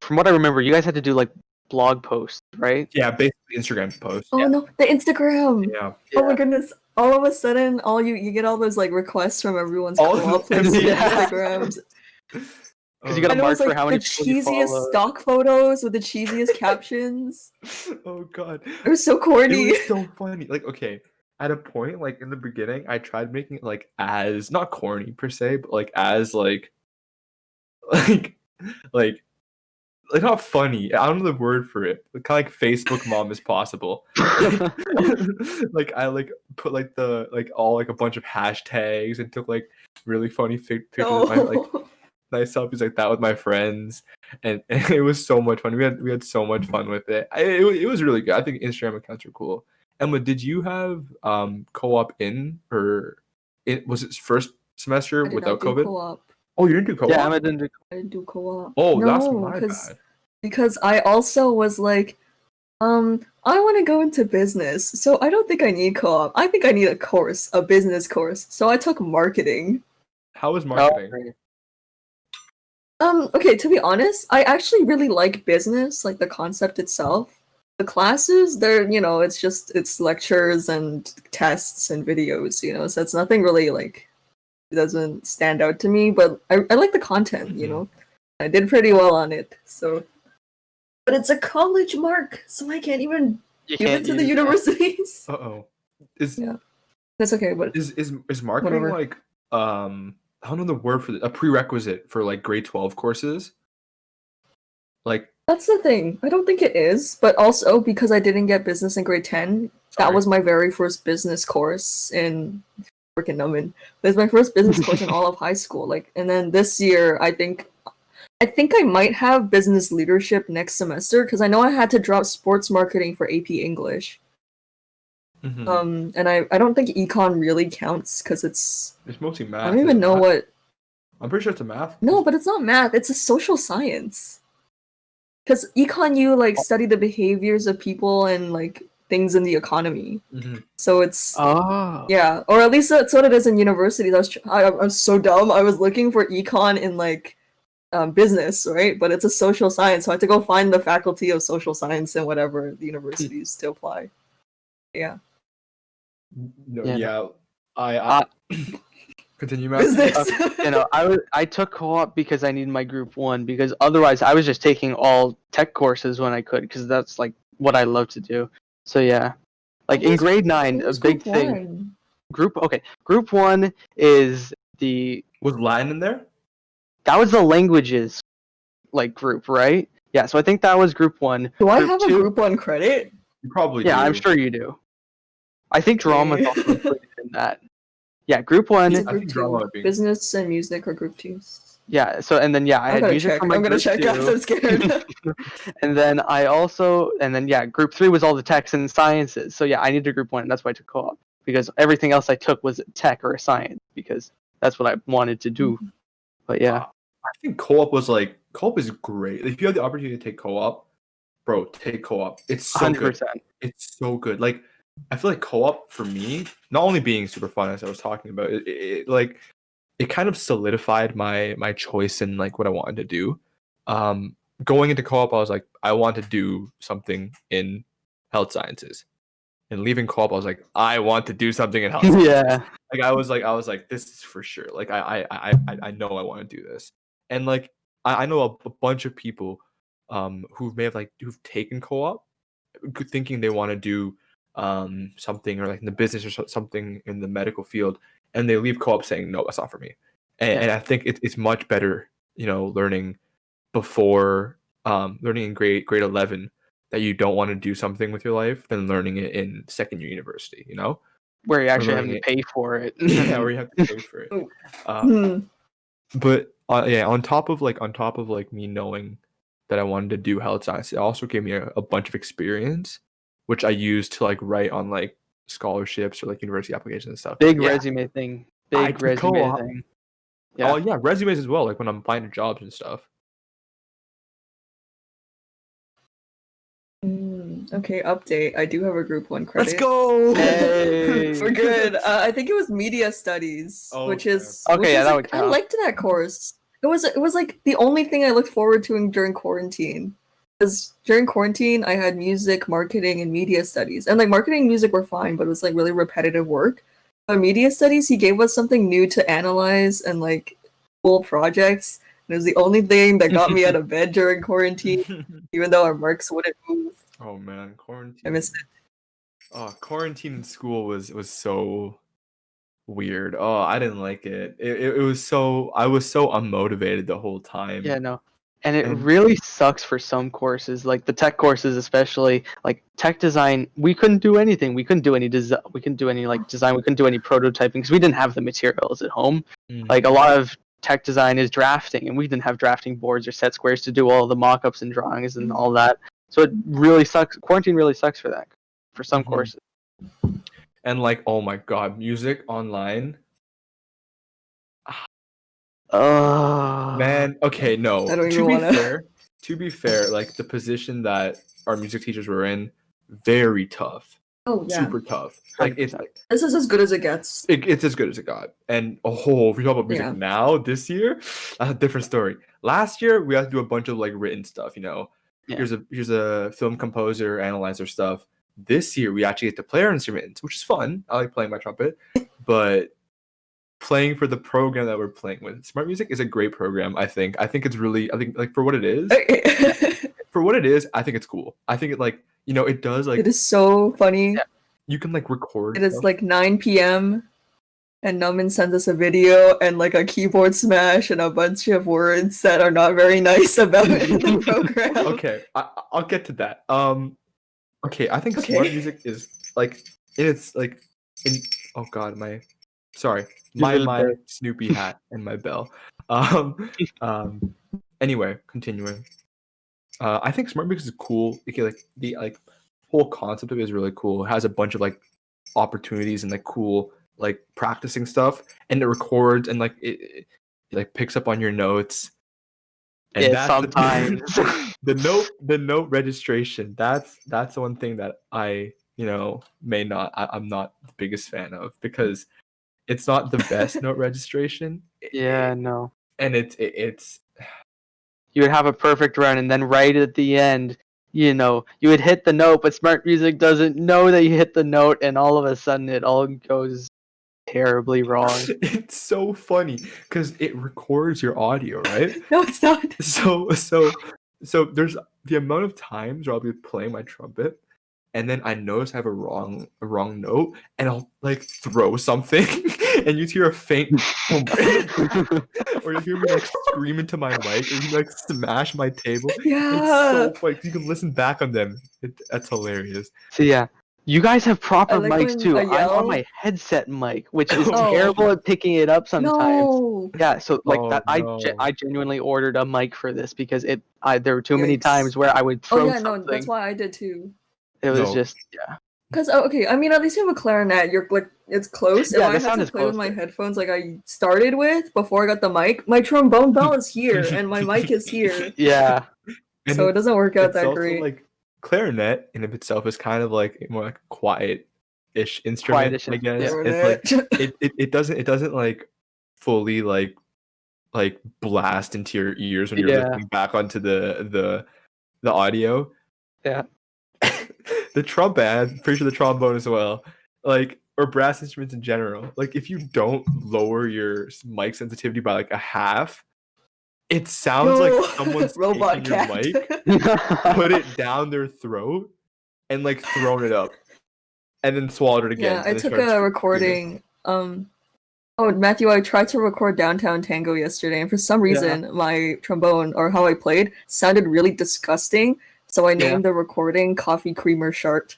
[SPEAKER 3] from what I remember, you guys had to do like blog posts, right?
[SPEAKER 1] yeah, basically Instagram posts.
[SPEAKER 2] Oh no, the Instagram.
[SPEAKER 1] Yeah.
[SPEAKER 2] Oh my goodness. All of a sudden, you get all those like requests from everyone's
[SPEAKER 1] All
[SPEAKER 2] co-op
[SPEAKER 1] the-
[SPEAKER 2] places
[SPEAKER 3] yeah.
[SPEAKER 2] Instagrams.
[SPEAKER 3] Because you got to
[SPEAKER 2] And it
[SPEAKER 3] mark
[SPEAKER 2] was
[SPEAKER 3] for
[SPEAKER 2] like
[SPEAKER 3] how
[SPEAKER 2] the
[SPEAKER 3] many people you
[SPEAKER 2] cheesiest
[SPEAKER 3] follow.
[SPEAKER 2] stock photos with the cheesiest captions.
[SPEAKER 1] Oh God.
[SPEAKER 2] It was so
[SPEAKER 1] It
[SPEAKER 2] corny.
[SPEAKER 1] was so funny. Like, okay, at a point, like in the beginning, I tried making it like as not corny per se, but like as like like like not funny. I don't know the word for it. Kind of like Facebook mom as possible. Like I like put like the like all like a bunch of hashtags and took like really funny pictures of my like
[SPEAKER 2] No.
[SPEAKER 1] nice selfies like that with my friends, and it was so much fun. We had so much fun with it. It was really good. I think Instagram accounts are cool. Emma, did you have co-op in, or it was it first semester
[SPEAKER 2] I did
[SPEAKER 1] without
[SPEAKER 2] not do
[SPEAKER 1] COVID?
[SPEAKER 2] co-op.
[SPEAKER 1] Oh, you didn't do co-op?
[SPEAKER 3] Yeah, Emma didn't do.
[SPEAKER 2] I didn't do co-op.
[SPEAKER 1] Oh, that's
[SPEAKER 2] No,
[SPEAKER 1] my bad.
[SPEAKER 2] because I also was like, I want to go into business, so I don't think I need co-op. I think I need a business course. So I took marketing.
[SPEAKER 1] How was
[SPEAKER 3] Oh,
[SPEAKER 1] marketing?
[SPEAKER 3] great.
[SPEAKER 2] Okay, to be honest, I actually really like business, like the concept itself. The classes, it's lectures and tests and videos, so it's nothing really like, it doesn't stand out to me, but I like the content, I did pretty well on it, so. But it's a college mark, so I can't even
[SPEAKER 3] You
[SPEAKER 2] give it
[SPEAKER 3] can't
[SPEAKER 2] to the
[SPEAKER 3] use that.
[SPEAKER 2] universities.
[SPEAKER 1] Uh-oh. Is
[SPEAKER 2] Yeah. That's okay, but
[SPEAKER 1] is marketing
[SPEAKER 2] whatever.
[SPEAKER 1] like I don't know the word for a prerequisite for like grade 12 courses. Like
[SPEAKER 2] That's the thing. I don't think it is, but also because I didn't get business in grade 10, that
[SPEAKER 1] sorry.
[SPEAKER 2] was my very first business course in freaking numbin. It was my first business course in all of high school. Like, and then this year, I think I might have business leadership next semester because I know I had to drop sports marketing for AP English.
[SPEAKER 1] Mhm.
[SPEAKER 2] And I don't think econ really counts because it's
[SPEAKER 1] mostly math.
[SPEAKER 2] I don't even know what.
[SPEAKER 1] I'm pretty sure it's a math.
[SPEAKER 2] No, but it's not math. It's a social science. Because econ, you like study the behaviors of people and like things in the economy. So it's yeah, or at least that's what it is in universities. I'm so dumb. I was looking for econ in like business, right? But it's a social science, so I had to go find the faculty of social science and whatever the universities to apply. Yeah.
[SPEAKER 1] No,
[SPEAKER 3] Yeah.
[SPEAKER 1] yeah. I continue, Matt.
[SPEAKER 2] Business.
[SPEAKER 3] I took co-op because I needed my group 1, because otherwise I was just taking all tech courses when I could, because that's like what I love to do. So yeah, like in grade 9, a big thing. Group 1 is
[SPEAKER 1] Was Latin in there?
[SPEAKER 3] that was the languages like group, right? Yeah, so I think that was group 1.
[SPEAKER 2] Do I
[SPEAKER 3] Group
[SPEAKER 2] have
[SPEAKER 3] 2,
[SPEAKER 2] a group 1 credit?
[SPEAKER 1] You probably do.
[SPEAKER 3] Yeah, I'm sure you do. I think drama is also included in that. Yeah, group 1.
[SPEAKER 2] Is it
[SPEAKER 1] I
[SPEAKER 2] group
[SPEAKER 1] think
[SPEAKER 2] 2?
[SPEAKER 1] drama would be.
[SPEAKER 2] Business and music or group 2s?
[SPEAKER 3] Yeah, so and then I had music for my
[SPEAKER 2] I'm gonna
[SPEAKER 3] group
[SPEAKER 2] check
[SPEAKER 3] 2.
[SPEAKER 2] after I'm scared.
[SPEAKER 3] And then group 3 was all the techs and sciences. So yeah, I needed a group 1, and that's why I took co-op, because everything else I took was tech or a science, because that's what I wanted to do. But yeah,
[SPEAKER 1] I think co-op is great. If you have the opportunity to take co-op, bro, take co-op. It's so
[SPEAKER 3] 100%.
[SPEAKER 1] good. It's so good. Like I feel like co-op for me, not only being super fun as I was talking about, it kind of solidified my choice in like what I wanted to do. Going into co-op, I was like, I want to do something in health sciences. And leaving co-op, I was like, I want to do something in health sciences.
[SPEAKER 3] Yeah.
[SPEAKER 1] Like I was like, this is for sure. Like I know I want to do this. And like I know a bunch of people who've taken co-op thinking they want to do something or like in the business or something in the medical field, and they leave co-op saying no, that's not for me. And I think it's much better, learning before learning in grade 11 that you don't want to do something with your life than learning it in second year university,
[SPEAKER 3] Where you actually have
[SPEAKER 1] learning
[SPEAKER 3] to
[SPEAKER 1] it-
[SPEAKER 3] pay for it.
[SPEAKER 1] yeah, where you have to pay for it. But on top of me knowing that I wanted to do health science, it also gave me a bunch of experience, which I used to like write on like scholarships or like university applications and stuff.
[SPEAKER 3] Big
[SPEAKER 1] Yeah,
[SPEAKER 3] resume thing.
[SPEAKER 1] I
[SPEAKER 3] Big
[SPEAKER 1] can
[SPEAKER 3] resume
[SPEAKER 1] co-op.
[SPEAKER 3] thing.
[SPEAKER 1] Oh yeah, resumes as well. Like when I'm applying to jobs and stuff.
[SPEAKER 2] Okay, update. I do have a group 1 credit.
[SPEAKER 1] Let's go.
[SPEAKER 3] Hey.
[SPEAKER 2] We're good. I think it was media studies, which is
[SPEAKER 3] Okay, yeah, that would
[SPEAKER 2] I
[SPEAKER 3] count.
[SPEAKER 2] liked that course. It was like the only thing I looked forward to during quarantine. Because during quarantine, I had music, marketing, and media studies, and like marketing and music were fine, but it was like really repetitive work. But media studies, he gave us something new to analyze and like cool projects. And it was the only thing that got me out of bed during quarantine, even though our marks wouldn't move.
[SPEAKER 1] Oh man, quarantine.
[SPEAKER 2] I missed it.
[SPEAKER 1] Oh, quarantine in school was so weird. Oh, I didn't like it. It was so I was so unmotivated the whole time.
[SPEAKER 3] Yeah, no. And it
[SPEAKER 1] And-
[SPEAKER 3] really sucks for some courses, like the tech courses especially. Like tech design, we couldn't do anything. We couldn't do any design. We couldn't do any like design. We couldn't do any prototyping because we didn't have the materials at home. Like a lot of tech design is drafting, and we didn't have drafting boards or set squares to do all the mock-ups and drawings and all that. So it really sucks. Quarantine really sucks for that, for some courses.
[SPEAKER 1] And like, oh my god, music online. Man, okay, no.
[SPEAKER 2] I don't even wanna.
[SPEAKER 1] To be fair, like the position that our music teachers were in, very tough.
[SPEAKER 2] Oh yeah.
[SPEAKER 1] Super tough. Like it's
[SPEAKER 3] 100%.
[SPEAKER 2] This is as good as it gets.
[SPEAKER 1] it's as good as it got. And if we talk about music now, this year, that's a different story. Last year, we had to do a bunch of like written stuff.
[SPEAKER 3] Yeah.
[SPEAKER 1] Here's a film composer, analyzer stuff. This year, we actually get to play our instruments, which is fun. I like playing my trumpet, but playing for the program that we're playing with, Smart Music is a great program. I think it's really, like for what it is, I think it's cool. I think it like it does like
[SPEAKER 2] it is so funny.
[SPEAKER 3] Yeah.
[SPEAKER 1] You can like record.
[SPEAKER 2] It is like 9 p.m. and Numan sends us a video and like a keyboard smash and a bunch of words that are not very nice about the program.
[SPEAKER 1] Okay, I'll get to that. Okay, I think
[SPEAKER 2] Okay.
[SPEAKER 1] smart music is like it's like in oh god, my sorry, my
[SPEAKER 3] little
[SPEAKER 1] my
[SPEAKER 3] bear.
[SPEAKER 1] Snoopy hat and my bell. Um anyway, continuing. I think smart music is cool. Okay, like the whole concept of it is really cool. It has a bunch of like opportunities and like cool like practicing stuff, and it records and like it like picks up on your notes. And
[SPEAKER 3] Yeah,
[SPEAKER 1] that's
[SPEAKER 3] sometimes.
[SPEAKER 1] the note registration. That's the one thing that I I'm not the biggest fan of, because it's not the best note registration.
[SPEAKER 3] Yeah, no.
[SPEAKER 1] And it's
[SPEAKER 3] You would have a perfect run, and then right at the end, you would hit the note, but smart music doesn't know that you hit the note, and all of a sudden it all goes terribly wrong.
[SPEAKER 1] it's so funny because it records your audio, right?
[SPEAKER 2] No, it's not.
[SPEAKER 1] So there's the amount of times where I'll be playing my trumpet, and then I notice I have a wrong note, and I'll like throw something, and you hear a faint boom, or you hear me like scream into my mic, or you like smash my table.
[SPEAKER 2] Yeah.
[SPEAKER 1] It's so funny. You can listen back on them. That's hilarious.
[SPEAKER 3] So yeah, you guys have proper
[SPEAKER 2] I like
[SPEAKER 3] mics
[SPEAKER 2] when
[SPEAKER 3] too.
[SPEAKER 2] I
[SPEAKER 3] I'm
[SPEAKER 2] yell.
[SPEAKER 3] on my headset mic, which is
[SPEAKER 1] Oh.
[SPEAKER 3] terrible at picking it up sometimes.
[SPEAKER 2] No.
[SPEAKER 3] Yeah, so like
[SPEAKER 1] Oh,
[SPEAKER 3] that,
[SPEAKER 1] no.
[SPEAKER 3] I genuinely ordered a mic for this because there were too many
[SPEAKER 2] Yikes.
[SPEAKER 3] times where I would
[SPEAKER 2] Oh
[SPEAKER 3] throw
[SPEAKER 2] yeah, no,
[SPEAKER 3] something.
[SPEAKER 2] that's why I did too.
[SPEAKER 3] It was
[SPEAKER 1] No.
[SPEAKER 3] just yeah.
[SPEAKER 2] Cause okay, I mean at least you have a clarinet. You're like it's close.
[SPEAKER 3] Yeah,
[SPEAKER 2] if
[SPEAKER 3] the
[SPEAKER 2] I had
[SPEAKER 3] sound
[SPEAKER 2] to
[SPEAKER 3] is
[SPEAKER 2] play with my
[SPEAKER 3] closer.
[SPEAKER 2] headphones like I started with before I got the mic, my trombone bell is here and my mic is here.
[SPEAKER 3] Yeah.
[SPEAKER 1] And
[SPEAKER 2] So it doesn't work out
[SPEAKER 1] it's
[SPEAKER 2] that
[SPEAKER 1] also
[SPEAKER 2] great.
[SPEAKER 1] like clarinet in of itself is kind of like more like quiet-ish instrument,
[SPEAKER 3] Quiet-ish,
[SPEAKER 1] I guess.
[SPEAKER 3] yeah.
[SPEAKER 1] It's like it doesn't like fully like blast into your ears when you're
[SPEAKER 3] Yeah.
[SPEAKER 1] listening back onto the audio.
[SPEAKER 3] Yeah.
[SPEAKER 1] The trumpet, I'm pretty sure the trombone as well, like, or brass instruments in general. Like if you don't lower your mic sensitivity by like a half, it sounds like someone's
[SPEAKER 2] robot
[SPEAKER 1] taken your
[SPEAKER 2] cat.
[SPEAKER 1] mic, put it down their throat, and like thrown it up, and then swallowed it again.
[SPEAKER 2] Yeah, I
[SPEAKER 1] and then
[SPEAKER 2] took
[SPEAKER 1] started
[SPEAKER 2] a recording. Oh, Matthew, I tried to record Downtown Tango yesterday, and for some reason, my trombone, or how I played, sounded really disgusting. So I named the recording Coffee Creamer Shart.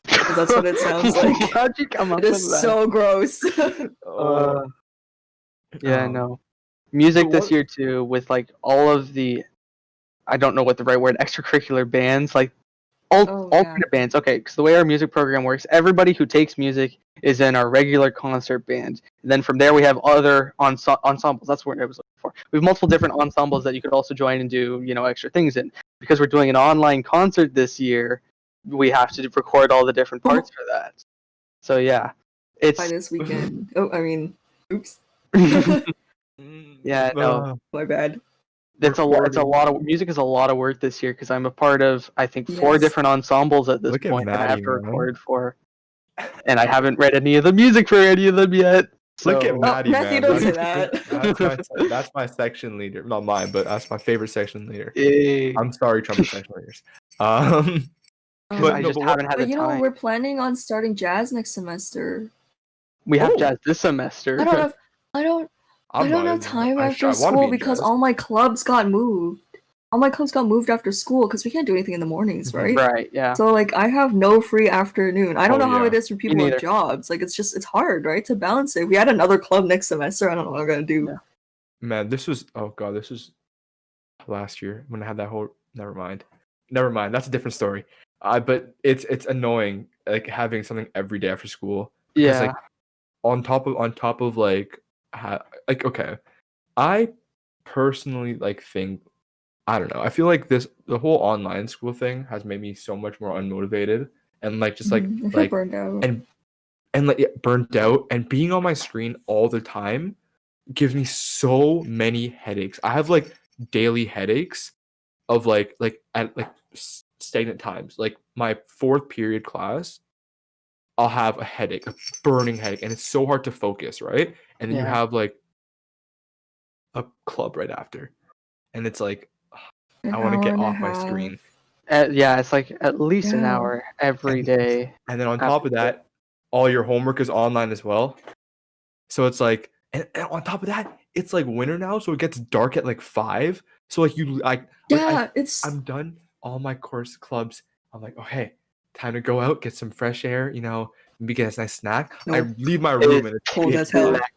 [SPEAKER 2] Because that's what it sounds like.
[SPEAKER 3] How'd you come up
[SPEAKER 2] It
[SPEAKER 3] with
[SPEAKER 2] is
[SPEAKER 3] that?
[SPEAKER 2] so gross.
[SPEAKER 3] Yeah, no. Music
[SPEAKER 1] so
[SPEAKER 3] this
[SPEAKER 1] what-
[SPEAKER 3] year too, with like all of the, I don't know what the right word, extracurricular bands, like alternate bands. Okay, because the way our music program works, everybody who takes music is in our regular concert band. And then from there we have other ensembles. That's what I was looking for. We have multiple different ensembles that you could also join and do, extra things in. Because we're doing an online concert this year, we have to record all the different parts for that. So yeah, it's
[SPEAKER 2] By this weekend. Oh, I mean, oops.
[SPEAKER 3] yeah, no.
[SPEAKER 2] My bad.
[SPEAKER 3] It's a lot of music is a lot of work this year because I'm a part of I think 4
[SPEAKER 2] Yes.
[SPEAKER 3] different ensembles at this
[SPEAKER 1] Look at
[SPEAKER 3] point that I have
[SPEAKER 1] Maddie,
[SPEAKER 3] to
[SPEAKER 1] man.
[SPEAKER 3] record for, and I haven't read any of the music for any of them yet.
[SPEAKER 1] Look at
[SPEAKER 3] So-
[SPEAKER 1] Maddie,
[SPEAKER 2] Matthew,
[SPEAKER 1] man.
[SPEAKER 2] don't say that.
[SPEAKER 1] That's my section leader. Not mine, but that's my favorite section leader.
[SPEAKER 3] Yay.
[SPEAKER 1] I'm sorry, trumpet section leaders.
[SPEAKER 3] 'Cause
[SPEAKER 1] But
[SPEAKER 3] I
[SPEAKER 1] no,
[SPEAKER 3] just
[SPEAKER 1] but
[SPEAKER 3] haven't had
[SPEAKER 2] But
[SPEAKER 3] the
[SPEAKER 2] you know,
[SPEAKER 3] time.
[SPEAKER 2] we're planning on starting jazz next semester.
[SPEAKER 3] We have
[SPEAKER 1] Oh.
[SPEAKER 3] jazz this semester.
[SPEAKER 2] I don't have time after school because all my clubs got moved. All my clubs got moved after school because we can't do anything in the mornings, right?
[SPEAKER 3] Right, yeah.
[SPEAKER 2] So like I have no free afternoon. I don't know how
[SPEAKER 1] yeah.
[SPEAKER 2] it is for people with
[SPEAKER 3] neither.
[SPEAKER 2] jobs. Like it's hard, right, to balance it. If we had another club next semester, I don't know what I'm gonna do.
[SPEAKER 3] Yeah.
[SPEAKER 1] Man, this was last year when I had that whole. Never mind. That's a different story. But it's annoying like having something every day after school. Because
[SPEAKER 3] Yeah.
[SPEAKER 1] like on top of like like okay, I personally like think, I don't know. I feel like the whole online school thing has made me so much more unmotivated and like just like
[SPEAKER 2] I feel burned out.
[SPEAKER 1] and like burnt out, and being on my screen all the time gives me so many headaches. I have like daily headaches of like at like stagnant times. Like my 4th period class, I'll have a headache, a burning headache, and it's so hard to focus, right? And then you
[SPEAKER 3] Yeah.
[SPEAKER 1] have like a club right after, and it's like I want to get off my screen.
[SPEAKER 3] Yeah, it's like at least an
[SPEAKER 2] Yeah.
[SPEAKER 3] hour every day.
[SPEAKER 1] And then on top of that, all your homework is online as well. So it's like, and on top of that, it's like winter now, so it gets dark at like 5. So like
[SPEAKER 2] Yeah, it's
[SPEAKER 1] I'm done all my course clubs. I'm like, oh hey, time to go out, get some fresh air, maybe get a nice snack. I
[SPEAKER 2] no
[SPEAKER 1] leave my
[SPEAKER 3] It
[SPEAKER 1] room
[SPEAKER 3] is
[SPEAKER 1] and it's
[SPEAKER 2] cold
[SPEAKER 1] pitch
[SPEAKER 2] as hell.
[SPEAKER 1] black.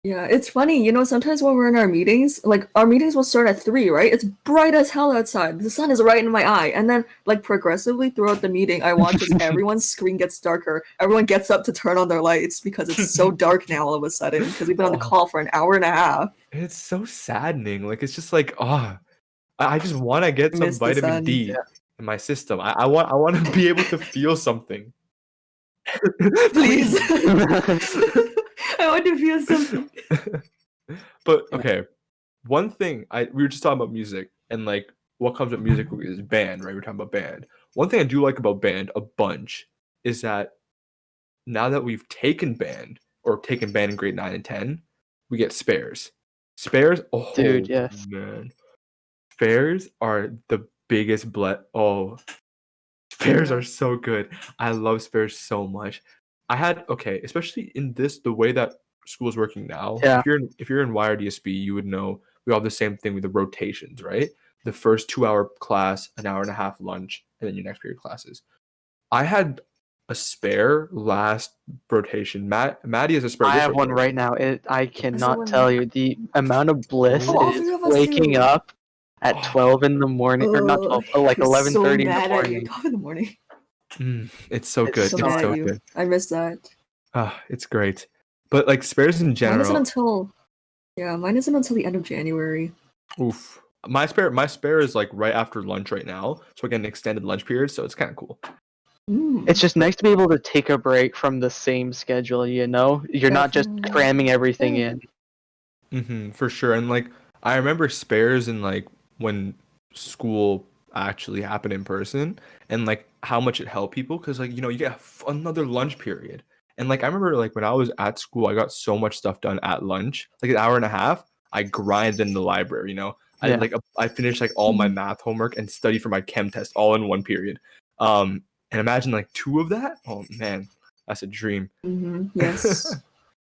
[SPEAKER 2] Yeah, it's funny, sometimes when we're in our meetings, like our meetings will start at 3, right? It's bright as hell outside. The sun is right in my eye. And then like progressively throughout the meeting, I watch as everyone's screen gets darker. Everyone gets up to turn on their lights because it's so dark now all of a sudden because we've been on the
[SPEAKER 1] Oh.
[SPEAKER 2] call for an hour and a half.
[SPEAKER 1] And it's so saddening. Like it's just like, I just want to get some
[SPEAKER 2] Miss the
[SPEAKER 1] vitamin
[SPEAKER 2] sun.
[SPEAKER 1] D in my system. I want to be able to feel something.
[SPEAKER 2] Please. I want to feel something.
[SPEAKER 1] But okay, one thing we were just talking about music and like what comes with music is band, right? We're talking about band. One thing I do like about band a bunch is that now that we've taken band in grade 9 and 10, we get spares. Spares, oh
[SPEAKER 3] Dude, yes.
[SPEAKER 1] man. Spares are the biggest spares
[SPEAKER 2] Yeah.
[SPEAKER 1] are so good. I love spares so much. Especially in the way that school is working now.
[SPEAKER 3] Yeah.
[SPEAKER 1] If you're in YRDSB, you would know we all have the same thing with the rotations, right? The first 2-hour class, an hour and a half lunch, and then your next period classes. I had a spare last rotation. Maddie has a spare.
[SPEAKER 3] I
[SPEAKER 1] this
[SPEAKER 3] have one
[SPEAKER 1] rotation.
[SPEAKER 3] right now. I cannot
[SPEAKER 2] one.
[SPEAKER 3] tell you the amount of bliss
[SPEAKER 1] Oh,
[SPEAKER 2] all
[SPEAKER 3] it is
[SPEAKER 2] 3 of us
[SPEAKER 3] waking
[SPEAKER 2] do.
[SPEAKER 3] up at 12 in the morning, or not 12, like
[SPEAKER 2] He's
[SPEAKER 3] 11:30
[SPEAKER 2] so
[SPEAKER 3] in the
[SPEAKER 2] mad at you.
[SPEAKER 3] morning.
[SPEAKER 2] 12 in the morning.
[SPEAKER 1] It's so
[SPEAKER 3] It's
[SPEAKER 1] good.
[SPEAKER 2] So
[SPEAKER 3] so
[SPEAKER 1] It's
[SPEAKER 2] mad
[SPEAKER 1] so
[SPEAKER 2] at you.
[SPEAKER 1] good.
[SPEAKER 2] I miss that.
[SPEAKER 1] It's great. But like spares in
[SPEAKER 2] Mine isn't
[SPEAKER 1] general.
[SPEAKER 2] until the end of January.
[SPEAKER 1] Oof. My spare is like right after lunch right now, so I get an extended lunch period, so it's kind of cool.
[SPEAKER 3] It's just nice to be able to take a break from the same schedule, You're not just
[SPEAKER 2] Definitely.
[SPEAKER 3] cramming everything
[SPEAKER 2] Yeah.
[SPEAKER 3] in.
[SPEAKER 1] For sure. And like I remember spares in like when school actually happened in person, and like how much it helped people because like you get another lunch period. And like I remember like when I was at school, I got so much stuff done at lunch, like an hour and a half. I grinded in the library.
[SPEAKER 3] Yeah.
[SPEAKER 1] I finished like all my math homework and studied for my chem test all in one period. And imagine like 2 of that. Oh man, that's a dream.
[SPEAKER 2] Yes.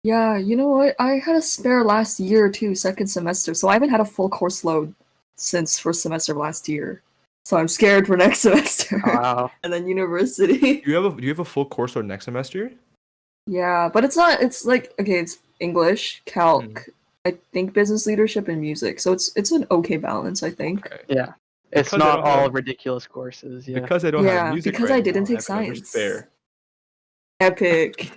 [SPEAKER 2] Yeah, you know what? I had a spare last year too, second semester. So I haven't had a full course load since first semester of last year. So I'm scared for next semester.
[SPEAKER 3] Wow.
[SPEAKER 2] And then university.
[SPEAKER 1] Do you have a full course load next semester?
[SPEAKER 2] Yeah, but it's it's English, Calc, I think business leadership and music. So it's an okay balance, I think.
[SPEAKER 1] Okay.
[SPEAKER 3] Yeah. It's
[SPEAKER 1] Because I
[SPEAKER 3] not
[SPEAKER 1] don't
[SPEAKER 3] all
[SPEAKER 1] have-
[SPEAKER 3] ridiculous courses. Yeah.
[SPEAKER 1] Because I don't have
[SPEAKER 2] Yeah,
[SPEAKER 1] music
[SPEAKER 2] because
[SPEAKER 1] right
[SPEAKER 2] I didn't
[SPEAKER 1] now,
[SPEAKER 2] take
[SPEAKER 1] I have another
[SPEAKER 2] science.
[SPEAKER 1] spare.
[SPEAKER 2] Epic.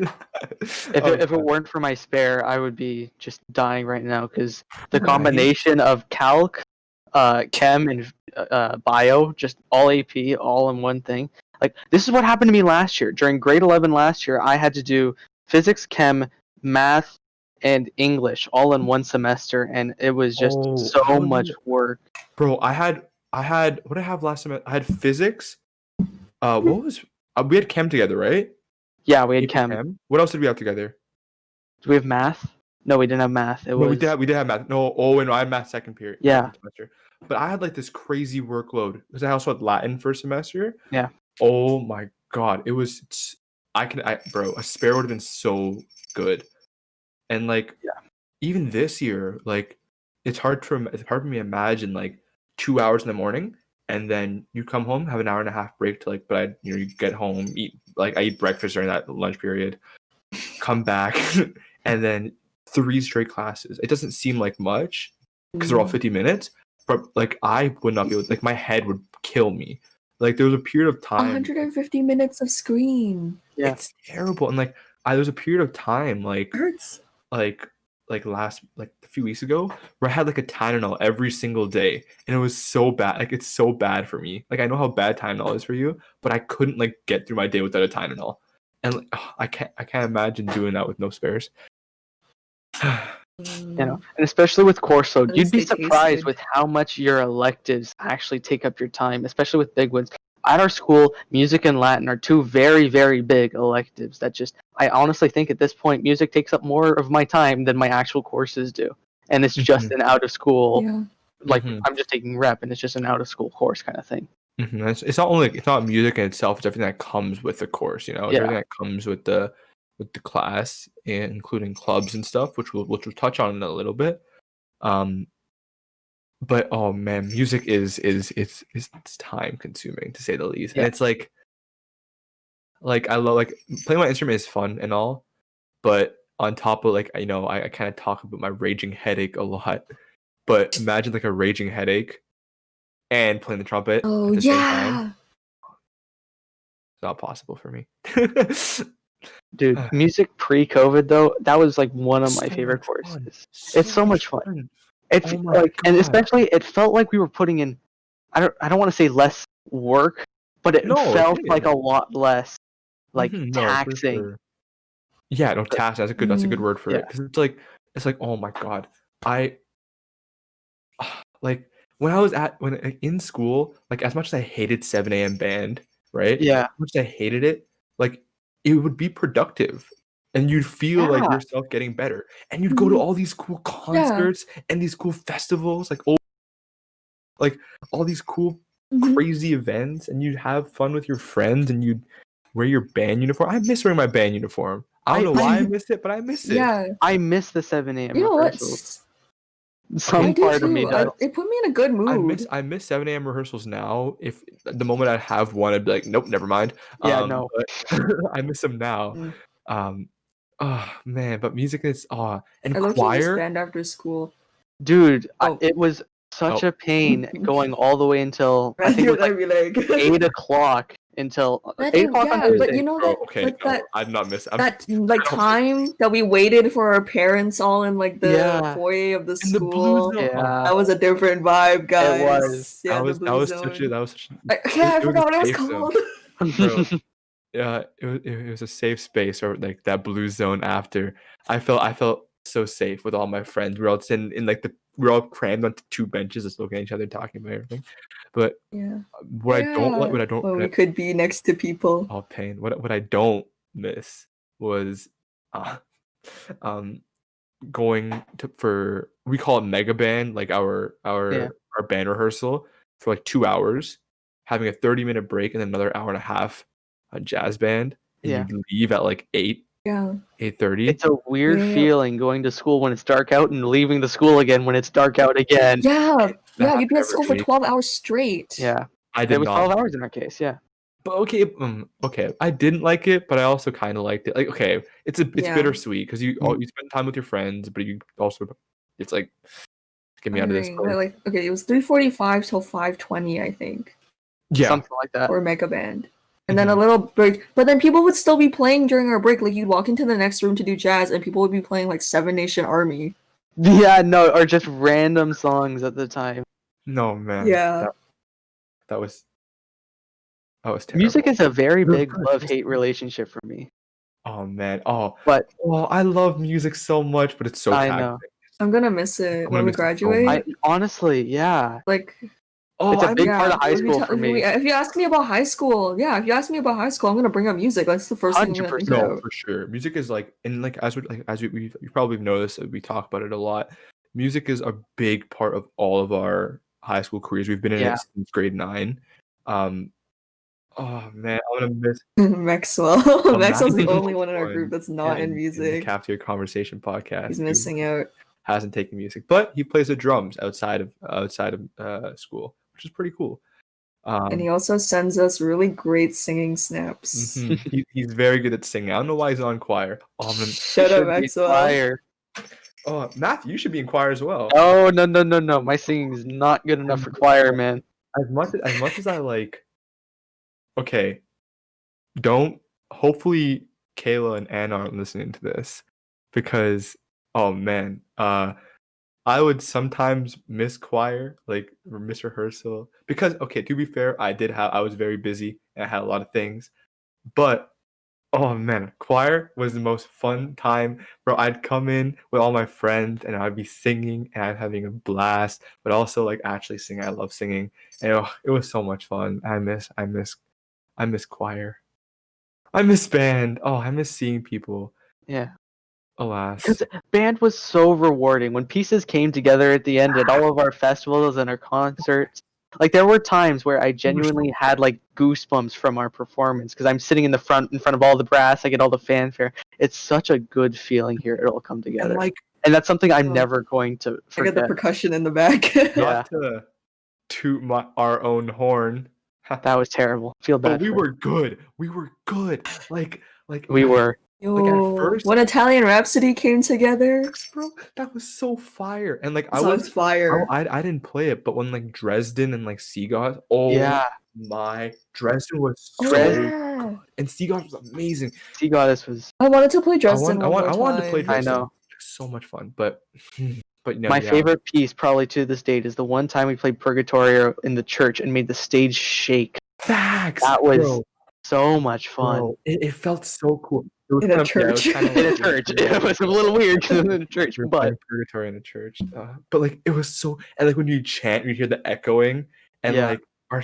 [SPEAKER 3] If
[SPEAKER 1] Oh,
[SPEAKER 3] it
[SPEAKER 1] God.
[SPEAKER 3] weren't for my spare, I would be just dying right now because the
[SPEAKER 1] Right?
[SPEAKER 3] combination of calc, chem, and bio, just all AP, all in one thing. Like this is what happened to me last year. During grade 11 last year, I had to do physics, chem, math, and English all in one semester, and it was just so
[SPEAKER 1] how did
[SPEAKER 3] much
[SPEAKER 1] it-
[SPEAKER 3] work.
[SPEAKER 1] Bro, I had what did I have last semester? I had physics. What was we had chem together, right?
[SPEAKER 3] Yeah, we had
[SPEAKER 1] AP
[SPEAKER 3] chem.
[SPEAKER 1] What else did we have together?
[SPEAKER 3] Do we have math? No, we didn't have math. It
[SPEAKER 1] No,
[SPEAKER 3] was
[SPEAKER 1] we did have math. No, and I had math second period,
[SPEAKER 3] Yeah.
[SPEAKER 1] second semester. But I had like this crazy workload because I also had Latin first semester.
[SPEAKER 3] Yeah.
[SPEAKER 1] Oh my god, bro, a spare would have been so good. And like even this year, like it's hard for me to imagine like 2 hours in the morning and then you come home, have an hour and a half break to like, but you get home, I eat breakfast during that lunch period, come back, and then 3 straight classes. It doesn't seem like much because they're all 50 minutes, but like I would not be able, like my head would kill me. Like there was a period of time
[SPEAKER 2] 150 minutes of screen.
[SPEAKER 3] Yeah.
[SPEAKER 1] It's terrible. And like there was a period of time
[SPEAKER 2] Hurts.
[SPEAKER 1] like a few weeks ago where I had like a Tylenol every single day and it was so bad. Like it's so bad for me. Like I know how bad Tylenol is for you, but I couldn't like get through my day without a Tylenol. And like, I can't imagine doing that with no spares.
[SPEAKER 3] And especially with course load,
[SPEAKER 2] At
[SPEAKER 3] you'd
[SPEAKER 2] least
[SPEAKER 3] be
[SPEAKER 2] they taste
[SPEAKER 3] surprised
[SPEAKER 2] good.
[SPEAKER 3] with how much your electives actually take up your time, especially with big ones. At our school, music and Latin are 2 very, very big electives that I honestly think at this point, music takes up more of my time than my actual courses do. And it's just an out of school,
[SPEAKER 2] Yeah.
[SPEAKER 3] like I'm just taking rep and it's just an out of school course kind of thing.
[SPEAKER 1] It's not music in itself, it's everything that comes with the course, It's everything that comes with the with the class, including clubs and stuff, which we'll touch on in a little bit. But oh man, music is it's time consuming to say the least, and it's like I love playing my instrument is fun and all, but on top of I kind of talk about my raging headache a lot, but imagine like a raging headache and playing the trumpet
[SPEAKER 2] Oh
[SPEAKER 1] at the same time.
[SPEAKER 2] yeah.
[SPEAKER 1] It's not possible for me.
[SPEAKER 3] Dude, music pre-COVID though, that was like one of my favorite
[SPEAKER 1] much fun.
[SPEAKER 3] courses. It's so much fun. It's
[SPEAKER 1] Oh my
[SPEAKER 3] like, and
[SPEAKER 1] God.
[SPEAKER 3] especially it felt like we were putting in, I don't want to say less work, but it
[SPEAKER 1] No, it
[SPEAKER 3] felt
[SPEAKER 1] didn't.
[SPEAKER 3] like a lot less like
[SPEAKER 1] No, for
[SPEAKER 3] taxing.
[SPEAKER 1] sure. Yeah, no, task. That's a good word for it.
[SPEAKER 3] Yeah.
[SPEAKER 1] Because it's like, oh my God, I like when I was in school, like as much as I hated 7 a.m. band, right?
[SPEAKER 3] Yeah.
[SPEAKER 1] As much as I hated it, like it would be productive, and you'd feel like
[SPEAKER 3] Yeah.
[SPEAKER 1] yourself getting better, and you'd go to all these cool concerts and these cool festivals, like all these cool crazy events, and you'd have fun with your friends, and you'd wear your band uniform. I miss wearing my band uniform. I don't know why I miss it, but I miss it.
[SPEAKER 2] Yeah.
[SPEAKER 3] I miss the 7 a.m.
[SPEAKER 2] You know what?
[SPEAKER 3] rehearsals. Some
[SPEAKER 2] I do
[SPEAKER 3] part of me
[SPEAKER 2] too.
[SPEAKER 3] does.
[SPEAKER 2] It put me in a good mood.
[SPEAKER 1] I miss 7 a.m. rehearsals now. If the moment I have one, I'd be like, nope, never mind.
[SPEAKER 3] Yeah, no.
[SPEAKER 1] But I miss them now. Oh man, but music is and
[SPEAKER 2] I low-key miss
[SPEAKER 1] choir.
[SPEAKER 2] band after school.
[SPEAKER 3] Dude,
[SPEAKER 2] Oh.
[SPEAKER 3] it was such a pain going all the way until I think it was like 8 o'clock until 8 o'clock on Thursday.
[SPEAKER 2] But you know that,
[SPEAKER 1] okay,
[SPEAKER 2] like that,
[SPEAKER 1] I did not miss
[SPEAKER 2] that like time that we waited for our parents all in like the foyer of the
[SPEAKER 1] in the
[SPEAKER 2] school.
[SPEAKER 1] blue zone.
[SPEAKER 3] Yeah.
[SPEAKER 2] That was a different vibe, guys.
[SPEAKER 3] It was.
[SPEAKER 2] Yeah,
[SPEAKER 1] that was such a
[SPEAKER 2] I forgot what it was called.
[SPEAKER 1] Bro, yeah, it was a safe space, or like that blue zone after. I felt so safe with all my friends. We were all sitting in we were all crammed onto two benches, just looking at each other, talking about everything. But what
[SPEAKER 2] we could be next to people.
[SPEAKER 1] Oh, pain. What I don't miss was going for, we call it mega band, like our band rehearsal for like 2 hours, having a 30-minute break and then another hour and a half on jazz band, and you leave at like 8:30.
[SPEAKER 3] It's a weird feeling going to school when it's dark out and leaving the school again when it's dark out again.
[SPEAKER 2] Yeah, you'd be at school for 12 hours straight.
[SPEAKER 3] Yeah,
[SPEAKER 1] it was
[SPEAKER 3] 12 hours in our case. Yeah.
[SPEAKER 1] But okay, I didn't like it, but I also kind of liked it. Like, okay, it's bittersweet because you spend time with your friends, but you also, it's like, get me out of this place.
[SPEAKER 2] Like, okay, it was 3:45 till 5:20, I think.
[SPEAKER 1] Yeah,
[SPEAKER 3] something like that.
[SPEAKER 2] Or mega band, and then a little break. But then people would still be playing during our break. Like, you'd walk into the next room to do jazz, and people would be playing like Seven Nation Army.
[SPEAKER 3] Yeah, no, or just random songs at the time.
[SPEAKER 1] No, man.
[SPEAKER 2] Yeah,
[SPEAKER 1] that was terrible.
[SPEAKER 3] Music is a very big love-hate relationship for me.
[SPEAKER 1] Oh man.
[SPEAKER 3] But
[SPEAKER 1] I love music so much, but it's so
[SPEAKER 3] I
[SPEAKER 1] taxing.
[SPEAKER 3] know.
[SPEAKER 2] I'm gonna miss it when we graduate.
[SPEAKER 3] Honestly, yeah.
[SPEAKER 2] Like,
[SPEAKER 3] it's a big part of high school for me.
[SPEAKER 2] If you ask me about high school, I'm gonna bring up music. That's the first thing I'm gonna think
[SPEAKER 1] No,
[SPEAKER 2] of.
[SPEAKER 1] for sure. Music is like, and like as we you probably noticed that we talk about it a lot. Music is a big part of all of our high school careers. We've been in it since grade 9. Oh man, I'm gonna miss
[SPEAKER 2] Maxwell. Maxwell's the only one in our group that's not in music.
[SPEAKER 1] In the Cafeteria Conversation podcast.
[SPEAKER 2] He's missing out.
[SPEAKER 1] Hasn't taken music, but he plays the drums outside of school, which is pretty cool.
[SPEAKER 2] And he also sends us really great singing snaps.
[SPEAKER 1] He's very good at singing. I don't know why he's on choir.
[SPEAKER 2] Shut up, Maxwell.
[SPEAKER 1] Oh, Mathew, you should be in choir as well.
[SPEAKER 3] Oh no! My singing is not good enough for choir, man.
[SPEAKER 1] As much as I like. Okay, hopefully Kayla and Anna aren't listening to this, because oh man, I would sometimes miss choir, like miss rehearsal, because okay, to be fair, I was very busy and I had a lot of things, but oh man, choir was the most fun time, bro. I'd come in with all my friends and I'd be singing and I'm having a blast, but also like actually singing. I love singing, and it was so much fun. I miss choir. I miss band. Oh, I miss seeing people.
[SPEAKER 3] Yeah.
[SPEAKER 1] Alas.
[SPEAKER 3] Because band was so rewarding when pieces came together at the end at all of our festivals and our concerts. Like there were times where I genuinely had like goosebumps from our performance because I'm sitting in front of all the brass. I get all the fanfare. It's such a good feeling here. It all come together,
[SPEAKER 1] And like,
[SPEAKER 3] and that's something I'm
[SPEAKER 2] Oh.
[SPEAKER 3] never going to
[SPEAKER 2] I got the
[SPEAKER 3] forget.
[SPEAKER 2] percussion in the back.
[SPEAKER 3] Yeah.
[SPEAKER 1] not to toot our own horn,
[SPEAKER 3] That was terrible. Feel bad.
[SPEAKER 1] but we
[SPEAKER 3] for
[SPEAKER 1] were good. We were good. Like
[SPEAKER 3] We were.
[SPEAKER 1] Like, at
[SPEAKER 2] Yo,
[SPEAKER 1] first-
[SPEAKER 2] when Italian Rhapsody came together,
[SPEAKER 1] bro, that was so fire. And like
[SPEAKER 2] that song's fire.
[SPEAKER 1] I didn't play it, but when like Dresden and like Seagoth, oh
[SPEAKER 3] Yeah.
[SPEAKER 1] my, Dresden was
[SPEAKER 2] Oh,
[SPEAKER 1] so
[SPEAKER 2] yeah.
[SPEAKER 1] good. And Seagoth was amazing.
[SPEAKER 3] Sea Goddess was.
[SPEAKER 2] I wanted to play Dresden
[SPEAKER 1] I
[SPEAKER 2] one more
[SPEAKER 1] wanted to play
[SPEAKER 2] time.
[SPEAKER 1] Dresden.
[SPEAKER 3] I know.
[SPEAKER 1] So much fun, but you know,
[SPEAKER 3] My
[SPEAKER 1] yeah.
[SPEAKER 3] favorite piece, probably to this date, is the one time we played Purgatorio in the church and made the stage shake.
[SPEAKER 1] Facts.
[SPEAKER 3] That was
[SPEAKER 1] bro,
[SPEAKER 3] so much fun.
[SPEAKER 1] bro. It felt so cool. It was
[SPEAKER 2] In a
[SPEAKER 1] kind of- yeah, it was
[SPEAKER 2] church.
[SPEAKER 1] kind of
[SPEAKER 3] In a
[SPEAKER 1] like-
[SPEAKER 3] church. It was a little weird in a church,
[SPEAKER 1] We were
[SPEAKER 3] but
[SPEAKER 1] playing Purgatory in a church, but like it was so, and like when you chant, you hear the echoing, and
[SPEAKER 3] Yeah.
[SPEAKER 1] like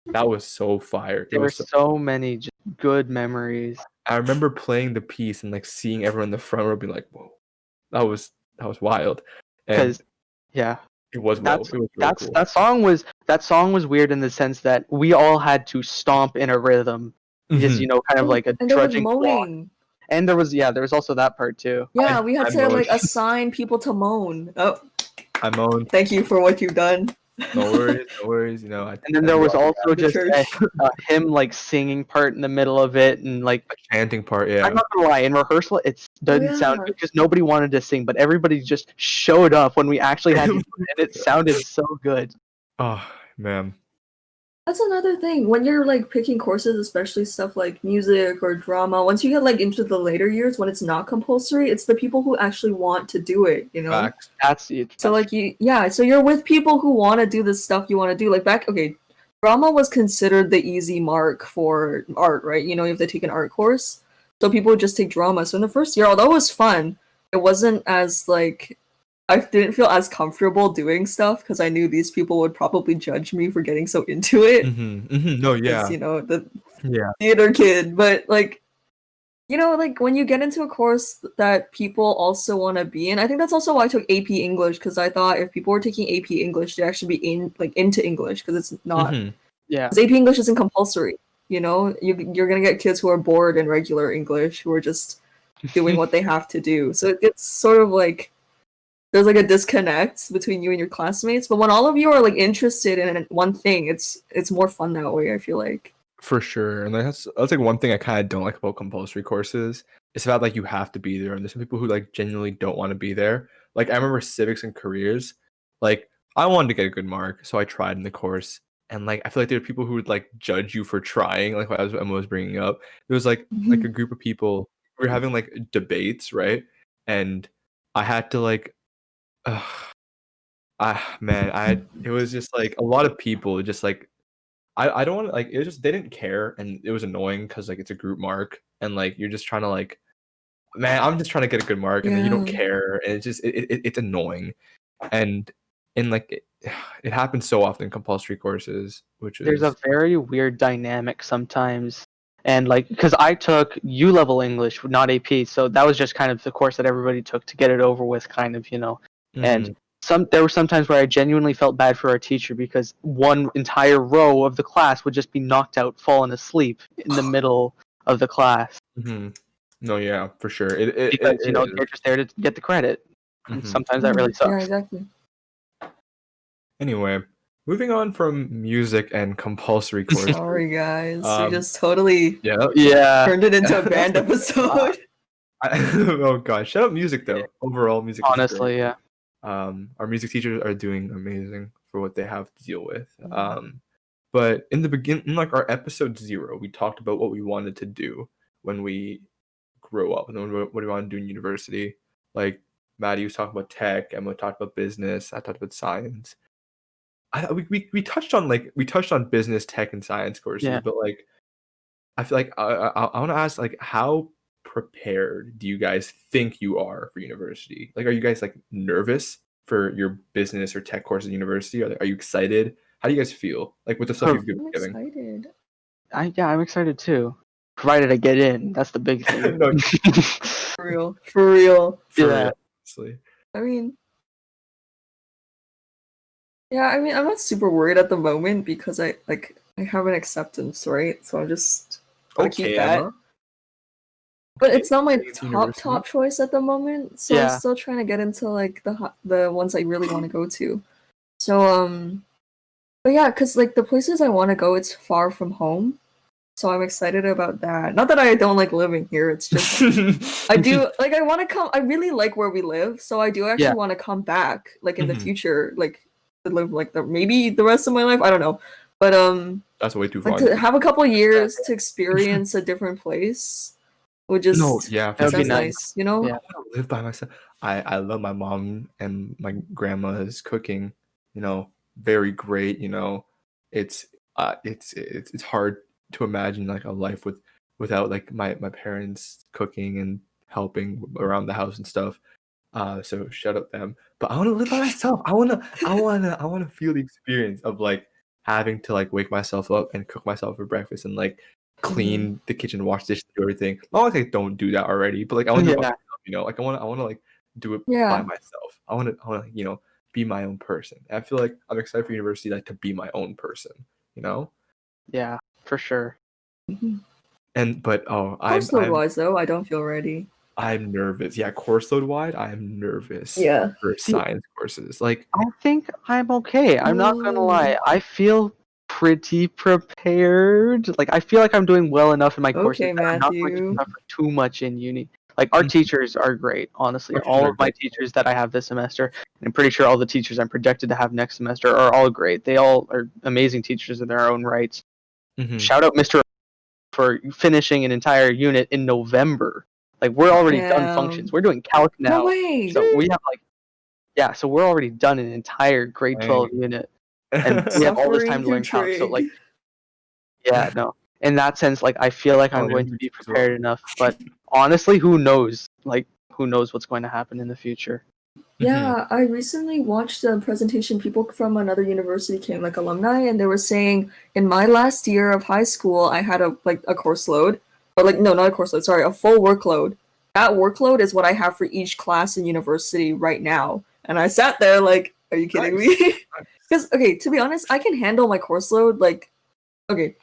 [SPEAKER 1] that was so fire. It
[SPEAKER 3] there were
[SPEAKER 1] was
[SPEAKER 3] so many just good memories.
[SPEAKER 1] I remember playing the piece and like seeing everyone in the front row be like, "Whoa, that was wild," and
[SPEAKER 3] Because, yeah,
[SPEAKER 1] it was
[SPEAKER 3] that's
[SPEAKER 1] it was really cool.
[SPEAKER 3] that song was weird in the sense that we all had to stomp in a rhythm, just
[SPEAKER 1] Mhm.
[SPEAKER 3] kind of like a
[SPEAKER 2] and they were
[SPEAKER 3] trudging walk.
[SPEAKER 2] moaning.
[SPEAKER 3] And there was also that part too.
[SPEAKER 2] Yeah, we had
[SPEAKER 1] I
[SPEAKER 2] to like
[SPEAKER 1] moaned.
[SPEAKER 2] assign people to moan. Oh,
[SPEAKER 1] I moaned.
[SPEAKER 2] thank you for what you've done.
[SPEAKER 1] No worries. You know,
[SPEAKER 3] And then there was also
[SPEAKER 2] the
[SPEAKER 3] just
[SPEAKER 2] church.
[SPEAKER 3] a hymn like singing part in the middle of it, and like
[SPEAKER 1] a chanting part. Yeah,
[SPEAKER 3] I'm not gonna lie, in rehearsal it doesn't sound
[SPEAKER 2] yeah.
[SPEAKER 3] good because nobody wanted to sing, but everybody just showed up when we actually had to, and it sounded so good.
[SPEAKER 1] oh man,
[SPEAKER 2] That's another thing. When you're like picking courses, especially stuff like music or drama, once you get like into the later years when it's not compulsory, it's the people who actually want to do it, you know?
[SPEAKER 1] facts.
[SPEAKER 3] That's it.
[SPEAKER 2] So like so you're with people who want to do the stuff you want to do. Like drama was considered the easy mark for art, right? You know, you have to take an art course. So people would just take drama. So in the first year, although it was fun, it wasn't as like I didn't feel as comfortable doing stuff because I knew these people would probably judge me for getting so into it.
[SPEAKER 1] No, yeah,
[SPEAKER 2] You know, the
[SPEAKER 1] yeah.
[SPEAKER 2] theater kid. But like, you know, like when you get into a course that people also want to be in, I think that's also why I took AP English, because I thought if people were taking AP English, they'd actually be into English, because it's not.
[SPEAKER 1] Mhm.
[SPEAKER 3] Yeah.
[SPEAKER 2] Because AP English isn't compulsory. You know, you're gonna get kids who are bored in regular English who are just doing what they have to do. So it's sort of like there's like a disconnect between you and your classmates. But when all of you are like interested in one thing, it's more fun that way, I feel like.
[SPEAKER 1] For sure, and that's like one thing I kind of don't like about compulsory courses. It's about like you have to be there, and there's some people who like genuinely don't want to be there. Like I remember civics and careers. Like I wanted to get a good mark, so I tried in the course, and like I feel like there are people who would like judge you for trying. Like what Emma was bringing up, there was like a group of people. We were having like debates, right? And I had to like, it was just like a lot of people just like. I don't want to like it was just they didn't care, and it was annoying because like it's a group mark, and like you're just trying to like, man, I'm just trying to get a good mark, and then you don't
[SPEAKER 2] Yeah.
[SPEAKER 1] care, and it's just it's annoying, and like it happens so often in compulsory courses, which is
[SPEAKER 3] There's a very weird dynamic sometimes, and like because I took U level English, not AP, so that was just kind of the course that everybody took to get it over with, kind of, and there were some times where I genuinely felt bad for our teacher because one entire row of the class would just be knocked out, fallen asleep in the middle of the class.
[SPEAKER 1] No, yeah, for sure.
[SPEAKER 3] Because they're just there to get the credit. And sometimes that really sucks.
[SPEAKER 2] Yeah, exactly.
[SPEAKER 1] Anyway, moving on from music and compulsory courses.
[SPEAKER 2] Sorry, guys.
[SPEAKER 1] Um,
[SPEAKER 2] We just totally
[SPEAKER 3] Yeah.
[SPEAKER 2] turned it into a band episode.
[SPEAKER 1] Oh god, shout out music though. Overall, music. is great.
[SPEAKER 3] Honestly, yeah.
[SPEAKER 1] Our music teachers are doing amazing for what they have to deal with. But in the beginning, like our episode 0, we talked about what we wanted to do when we grow up, and then what we want to do in university. Like Maddie was talking about tech, Emma talked about business, I talked about science. We touched on business, tech, and science courses,
[SPEAKER 3] Yeah.
[SPEAKER 1] but like I feel like I want to ask, like, how prepared do you guys think you are for university? Like, are you guys like nervous for your business or tech course at university? Are you excited? How do you guys feel like with the stuff you've been
[SPEAKER 2] I'm
[SPEAKER 1] giving?
[SPEAKER 2] excited.
[SPEAKER 3] I'm excited too. Provided I get in. That's the big thing.
[SPEAKER 1] No,
[SPEAKER 2] For real. For real.
[SPEAKER 1] for
[SPEAKER 3] Yeah.
[SPEAKER 1] real, honestly.
[SPEAKER 2] I mean, Yeah, I mean, I'm not super worried at the moment because I have an acceptance, right? So I'm just gotta keep
[SPEAKER 1] Okay,
[SPEAKER 2] that.
[SPEAKER 1] Emma.
[SPEAKER 2] But
[SPEAKER 1] Okay,
[SPEAKER 2] it's not my
[SPEAKER 1] getting into
[SPEAKER 2] top
[SPEAKER 1] university.
[SPEAKER 2] choice at the moment, so I'm
[SPEAKER 3] Yeah.
[SPEAKER 2] still trying to get into like the ones I really want to go to. So but yeah, because like the places I want to go, it's far from home, so I'm excited about that. Not that I don't like living here, it's just I do like I want to come. I really like where we live, so I do
[SPEAKER 3] Yeah.
[SPEAKER 2] actually want to come back, like in the
[SPEAKER 1] Mhm.
[SPEAKER 2] future, like to live like maybe the rest of my life. I don't know, but
[SPEAKER 1] That's way too
[SPEAKER 2] like
[SPEAKER 1] far.
[SPEAKER 2] to have a couple years to experience a different place would
[SPEAKER 1] No,
[SPEAKER 2] just
[SPEAKER 1] yeah,
[SPEAKER 3] That
[SPEAKER 1] for
[SPEAKER 3] would be
[SPEAKER 1] sure.
[SPEAKER 2] sounds
[SPEAKER 3] nice.
[SPEAKER 2] nice, you know?
[SPEAKER 3] Yeah.
[SPEAKER 1] I want to live by myself. I love my mom and my grandma's cooking. You know, very great. You know, it's it's hard to imagine like a life without like my parents cooking and helping around the house and stuff. So shout out them. But I want to live by myself. I wanna feel the experience of like having to like wake myself up and cook myself for breakfast and like clean the kitchen, wash dishes, do everything. Not like I don't do that already, but like I want to do it by
[SPEAKER 3] Yeah.
[SPEAKER 1] myself. You know, like I want to like do it by
[SPEAKER 2] Yeah.
[SPEAKER 1] myself. I want to be my own person. And I feel like I'm excited for university like to be my own person. You know,
[SPEAKER 3] Yeah. For sure.
[SPEAKER 1] and but
[SPEAKER 2] Course load wise though, I don't feel ready.
[SPEAKER 1] I'm nervous. Yeah, course load wide, I'm nervous
[SPEAKER 2] Yeah.
[SPEAKER 1] for
[SPEAKER 3] See,
[SPEAKER 1] science courses. Like,
[SPEAKER 3] I think I'm okay. I'm not gonna lie.
[SPEAKER 2] Mm,
[SPEAKER 3] I feel pretty prepared. Like I feel like I'm doing well enough in my courses
[SPEAKER 2] okay,
[SPEAKER 3] that I'm not going to
[SPEAKER 2] Matthew.
[SPEAKER 3] suffer too much in uni. Like our teachers are great, honestly.
[SPEAKER 1] our teachers
[SPEAKER 3] All
[SPEAKER 1] are
[SPEAKER 3] of my
[SPEAKER 1] great.
[SPEAKER 3] teachers that I have this semester, and I'm pretty sure all the teachers I'm projected to have next semester are all great. They all are amazing teachers in their own rights.
[SPEAKER 1] Mhm.
[SPEAKER 3] Shout out Mr. for finishing an entire unit in November. Like we're already done functions.
[SPEAKER 2] Damn.
[SPEAKER 3] We're doing calc
[SPEAKER 2] No
[SPEAKER 3] now.
[SPEAKER 2] way.
[SPEAKER 3] So we have like yeah, so we're already done an entire grade 12
[SPEAKER 1] Dang.
[SPEAKER 3] unit, and we have all this time
[SPEAKER 2] Suffering
[SPEAKER 3] to
[SPEAKER 2] through
[SPEAKER 3] learn calc. So like,
[SPEAKER 2] trig.
[SPEAKER 3] yeah, no. In that sense, like I feel like
[SPEAKER 1] Oh,
[SPEAKER 3] I'm
[SPEAKER 1] yeah,
[SPEAKER 3] going to
[SPEAKER 1] you
[SPEAKER 3] be
[SPEAKER 1] as well.
[SPEAKER 3] prepared enough. But honestly, who knows? Like, who knows what's going to happen in the future?
[SPEAKER 2] Yeah, I recently watched a presentation. People from another university came, like alumni, and they were saying in my last year of high school, I had a course load, or like no, not a course load, sorry, a full workload. That workload is what I have for each class in university right now. And I sat there like, are you kidding
[SPEAKER 1] Nice.
[SPEAKER 2] me?
[SPEAKER 1] Nice.
[SPEAKER 2] Because okay, to be honest, I can handle my course load. Like, okay,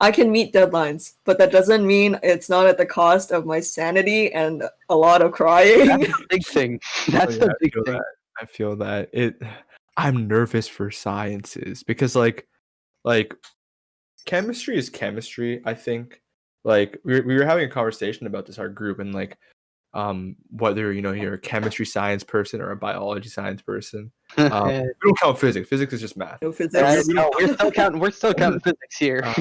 [SPEAKER 2] I can meet deadlines, but that doesn't mean it's not at the cost of my sanity and a lot of crying.
[SPEAKER 3] That's the big thing.
[SPEAKER 1] Oh,
[SPEAKER 3] That's
[SPEAKER 1] yeah,
[SPEAKER 3] the big thing.
[SPEAKER 1] I feel that. I'm nervous for sciences because like chemistry is chemistry, I think. Like we were having a conversation about this our group and like whether you're a chemistry science person or a biology science person. We don't count physics. Physics is just math.
[SPEAKER 2] No
[SPEAKER 1] And
[SPEAKER 2] physics.
[SPEAKER 3] No, we're still counting. We're still counting physics here.
[SPEAKER 1] uh,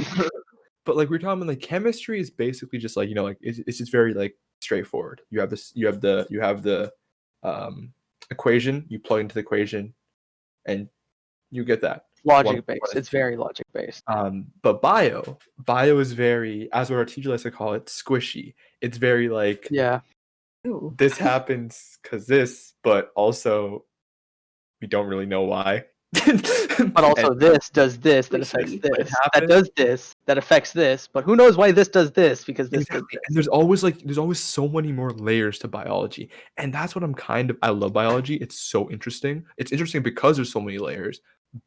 [SPEAKER 1] but like we're talking about like chemistry is basically just like like it's just very like straightforward. You have the equation, you plug into the equation and you get that.
[SPEAKER 3] Logic
[SPEAKER 1] One
[SPEAKER 3] based.
[SPEAKER 1] is
[SPEAKER 3] It's very logic based.
[SPEAKER 1] but bio is very, as what our teacher likes to call it, squishy. It's very like
[SPEAKER 3] Yeah.
[SPEAKER 2] Ew.
[SPEAKER 1] this happens because this, but also we don't really know why.
[SPEAKER 3] But also, this does this that affects
[SPEAKER 2] Squishy.
[SPEAKER 1] But it
[SPEAKER 3] this. That
[SPEAKER 1] happens.
[SPEAKER 3] does this that affects this. But who knows why this does this because this does
[SPEAKER 1] Exactly.
[SPEAKER 3] this.
[SPEAKER 1] And there's always so many more layers to biology. And that's what I love biology. It's so interesting. It's interesting because there's so many layers,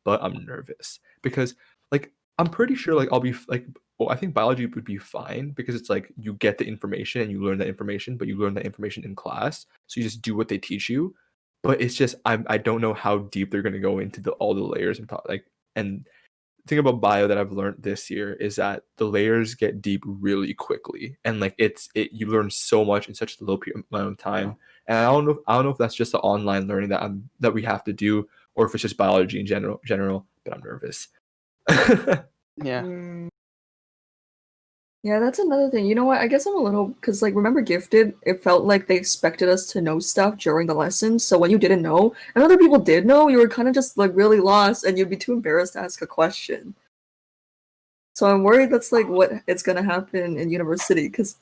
[SPEAKER 1] but I'm nervous because like I'm pretty sure like I'll be like well, I think biology would be fine because it's like you get the information and you learn that information, but you learn that information in class. So you just do what they teach you. But it's just I don't know how deep they're gonna go into all the layers and talk like and thing about bio that I've learned this year is that the layers get deep really quickly, and like you learn so much in such a little amount of time. And I don't know if that's just the online learning that we have to do, or if it's just biology in general. But I'm nervous.
[SPEAKER 3] Yeah.
[SPEAKER 2] Mm. Yeah, that's another thing. You know what? I guess I'm a little because like remember gifted, it felt like they expected us to know stuff during the lessons. So when you didn't know, and other people did know, you were kind of just like really lost and you'd be too embarrassed to ask a question. So I'm worried that's like what it's gonna happen in university because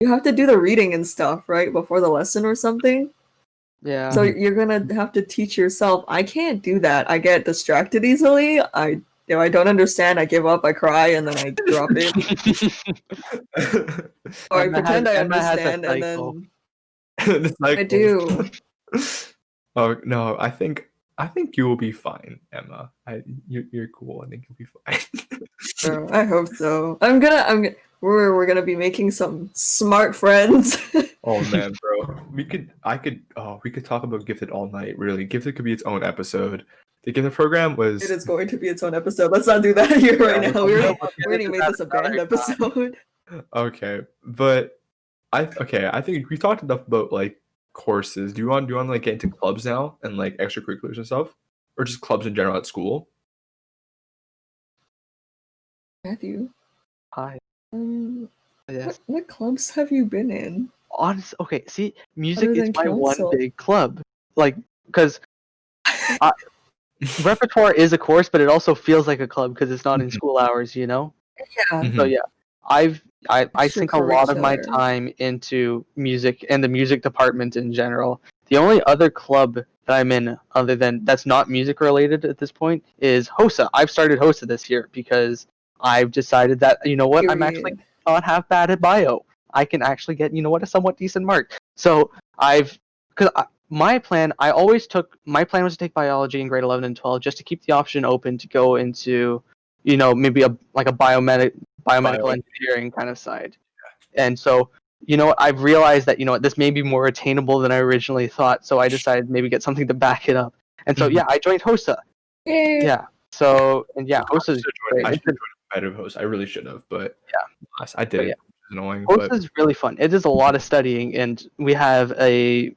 [SPEAKER 2] you have to do the reading and stuff, right, before the lesson or something.
[SPEAKER 3] Yeah.
[SPEAKER 2] So you're gonna have to teach yourself. I can't do that. I get distracted easily. If I don't understand, I give up, I cry, and then I drop it. Or I pretend I
[SPEAKER 3] Emma has a
[SPEAKER 2] understand, and
[SPEAKER 3] cycle.
[SPEAKER 2] then
[SPEAKER 1] The
[SPEAKER 2] I
[SPEAKER 1] cycles.
[SPEAKER 2] do.
[SPEAKER 1] Oh no, I think I think you will be fine, Emma. You're cool. I think you'll be fine.
[SPEAKER 2] I hope so. We're gonna be making some smart friends.
[SPEAKER 1] Oh man, bro. We could talk about Gifted all night, really. Gifted could be its own episode. The Gifted program was
[SPEAKER 2] It is going to be its own episode. Let's not do that here right now. We
[SPEAKER 3] we'll
[SPEAKER 2] already made this a band episode.
[SPEAKER 1] okay, but I think we talked enough about like courses. Do you want to like get into clubs now and like extracurriculars and stuff? Or just clubs in general at school?
[SPEAKER 2] Mathew,
[SPEAKER 3] Hi.
[SPEAKER 2] Yes. What clubs have you been in?
[SPEAKER 3] Okay, see, music
[SPEAKER 2] Other
[SPEAKER 3] is
[SPEAKER 2] than
[SPEAKER 3] my one
[SPEAKER 2] council.
[SPEAKER 3] big club. Like, because repertoire is a course, but it also feels like a club because it's not in school hours, you know?
[SPEAKER 2] Yeah.
[SPEAKER 3] So yeah, I sink a lot of my
[SPEAKER 2] Extracurricular.
[SPEAKER 3] time into music and the music department in general. The only other club that I'm in, other than that's not music related at this point, is HOSA. I've started HOSA this year because I've decided that you know what, I'm actually
[SPEAKER 2] Period.
[SPEAKER 3] not half bad at bio. I can actually get a somewhat decent mark. So my plan was to take biology in grade 11 and 12 just to keep the option open to go into maybe a biomedical engineering kind of side. And so I've realized that this may be more attainable than I originally thought, so I decided maybe get something to back it up. And so I joined HOSA.
[SPEAKER 2] Yay.
[SPEAKER 3] Yeah. So HOSA is great.
[SPEAKER 1] I should have joined a competitive host. I really should have, but I didn't.
[SPEAKER 3] Yeah.
[SPEAKER 1] It's annoying.
[SPEAKER 3] HOSA is really fun. It is a lot of studying, and we have a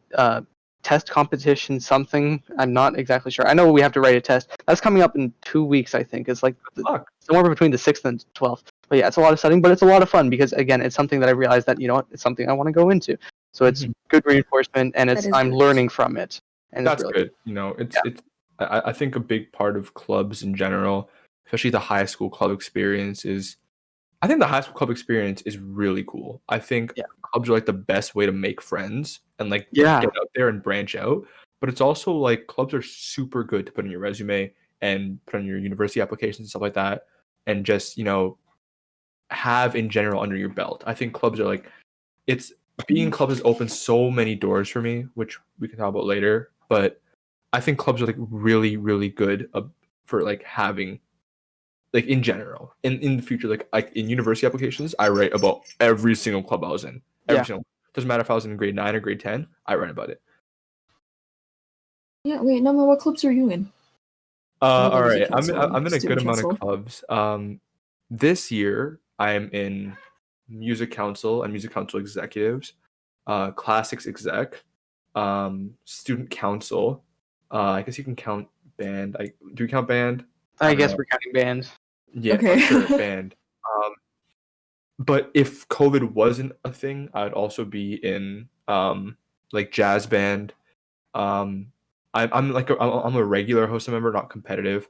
[SPEAKER 3] test competition. Something I'm not exactly sure. I know we have to write a test. That's coming up in 2 weeks. I think it's like somewhere between the 6th and 12th. But yeah, it's a lot of studying, but it's a lot of fun because again, it's something that I realized that it's something I want to go into. So it's good reinforcement, and I'm learning from it. And
[SPEAKER 1] that's
[SPEAKER 3] it's really
[SPEAKER 1] good. It's I think a big part of clubs in general, especially the high school club experience, is I think the high school club experience is really cool. I think clubs are like the best way to make friends and like get out there and branch out. But it's also like clubs are super good to put in your resume and put on your university applications and stuff like that, and just have in general under your belt. I think clubs are like being in clubs has opened so many doors for me, which we can talk about later. But I think clubs are like really, really good for like having like in general in the future, like in university applications, I write about every single club I was in. Single, doesn't matter if I was in grade 9 or grade 10, I write about it.
[SPEAKER 2] Yeah, wait, no, what clubs are you in?
[SPEAKER 1] All right, I'm in a good amount of clubs. This year I am in music council and music council executives, classics exec, student council. I guess you can count band. Do you count band?
[SPEAKER 3] I guess we're counting bands.
[SPEAKER 1] Yeah, okay. For sure, band. But if COVID wasn't a thing, I'd also be in like jazz band. I'm a regular HOSA member, not competitive.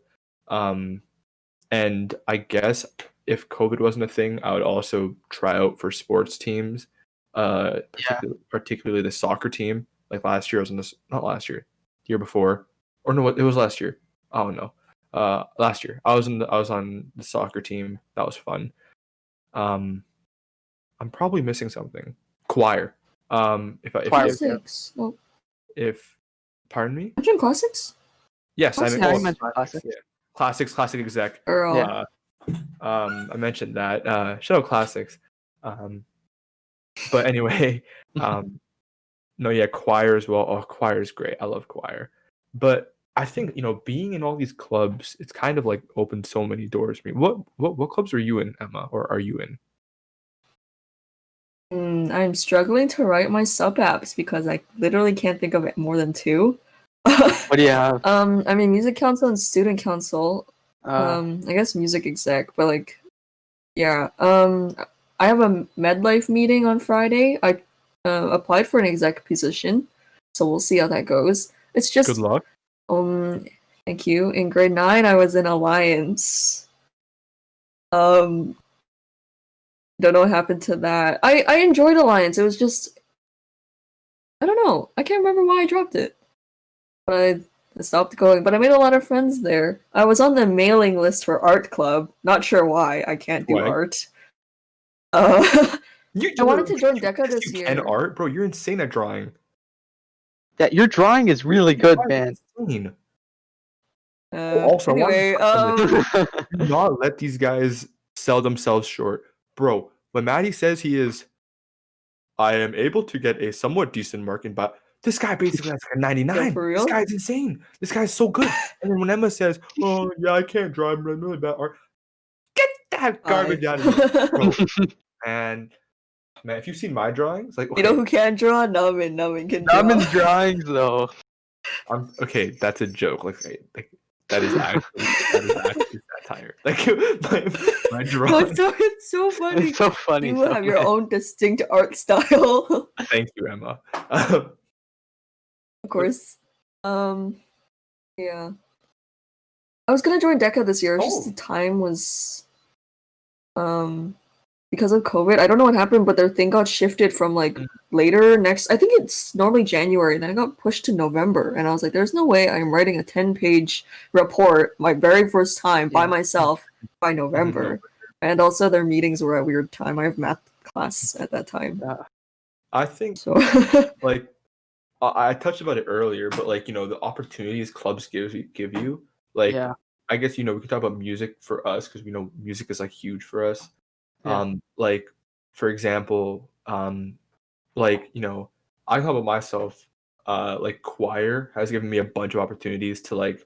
[SPEAKER 1] And I guess if COVID wasn't a thing, I would also try out for sports teams, particularly the soccer team. Like last year, I was in this. Not last year, the year before, or no, it was last year. Oh no, last year I was on the soccer team. That was fun. I'm probably missing something. Choir. If pardon me.
[SPEAKER 2] Mention classics.
[SPEAKER 1] Yes, I
[SPEAKER 3] mentioned classics.
[SPEAKER 1] Yeah. Classic exec.
[SPEAKER 2] I
[SPEAKER 1] mentioned that. Shout out classics. But anyway, choir as well. Oh, choir is great. I love choir. But I think being in all these clubs, it's kind of like opened so many doors for me. What clubs are you in, Emma, or are you in?
[SPEAKER 2] I'm struggling to write my sub apps because I literally can't think of it more than 2.
[SPEAKER 3] What do you have?
[SPEAKER 2] I mean, music council and student council. I guess music exec, but like, yeah. I have a MedLife meeting on Friday. I applied for an exec position, so we'll see how that goes. It's just
[SPEAKER 1] good luck.
[SPEAKER 2] Thank you. In grade 9, I was in Alliance. Don't know what happened to that. I enjoyed Alliance. It was just, I don't know. I can't remember why I dropped it. But I stopped going. But I made a lot of friends there. I was on the mailing list for art club. Not sure why. I can't do art. I wanted to join DECA this year.
[SPEAKER 1] And art? Bro, you're insane at drawing.
[SPEAKER 3] That your drawing is really good, man.
[SPEAKER 1] Insane. Also, I wanted
[SPEAKER 2] Anyway,
[SPEAKER 1] to touch on this. Do not let these guys sell themselves short. Bro, when Maddie says I am able to get a somewhat decent mark in bio, this guy basically has like a 99.
[SPEAKER 2] for
[SPEAKER 1] This
[SPEAKER 2] real?
[SPEAKER 1] guy's insane. This guy's so good. And then when Emma says, oh, yeah, I can't draw, I'm really bad art, get that garbage out of here. Bro, and man, if you've seen my drawings, like,
[SPEAKER 2] You know
[SPEAKER 1] okay,
[SPEAKER 2] who can draw? Namin can draw.
[SPEAKER 3] Diamond's drawings though.
[SPEAKER 1] okay, that's a joke. Like that is actually satire. Like my
[SPEAKER 2] No,
[SPEAKER 1] drawing.
[SPEAKER 2] it's so funny.
[SPEAKER 3] It's so funny.
[SPEAKER 2] You
[SPEAKER 3] so
[SPEAKER 2] have your
[SPEAKER 3] good.
[SPEAKER 2] own distinct art style.
[SPEAKER 1] Thank you, Emma.
[SPEAKER 2] Of course. Yeah. I was gonna join DECA this year. It's just the time was because of COVID. I don't know what happened, but their thing got shifted from like later next. I think it's normally January, then it got pushed to November. And I was like, there's no way I'm writing a 10-page report my very first time by myself by November. And also their meetings were at a weird time. I have math class at that time.
[SPEAKER 1] I think
[SPEAKER 2] So
[SPEAKER 1] like I touched about it earlier, but like, you know, the opportunities clubs give you, like,
[SPEAKER 3] Yeah.
[SPEAKER 1] I guess, you know, we could talk about music for us because we know music is like huge for us.
[SPEAKER 3] Yeah.
[SPEAKER 1] Like, for example, like, you know, I talk about myself, like choir has given me a bunch of opportunities to like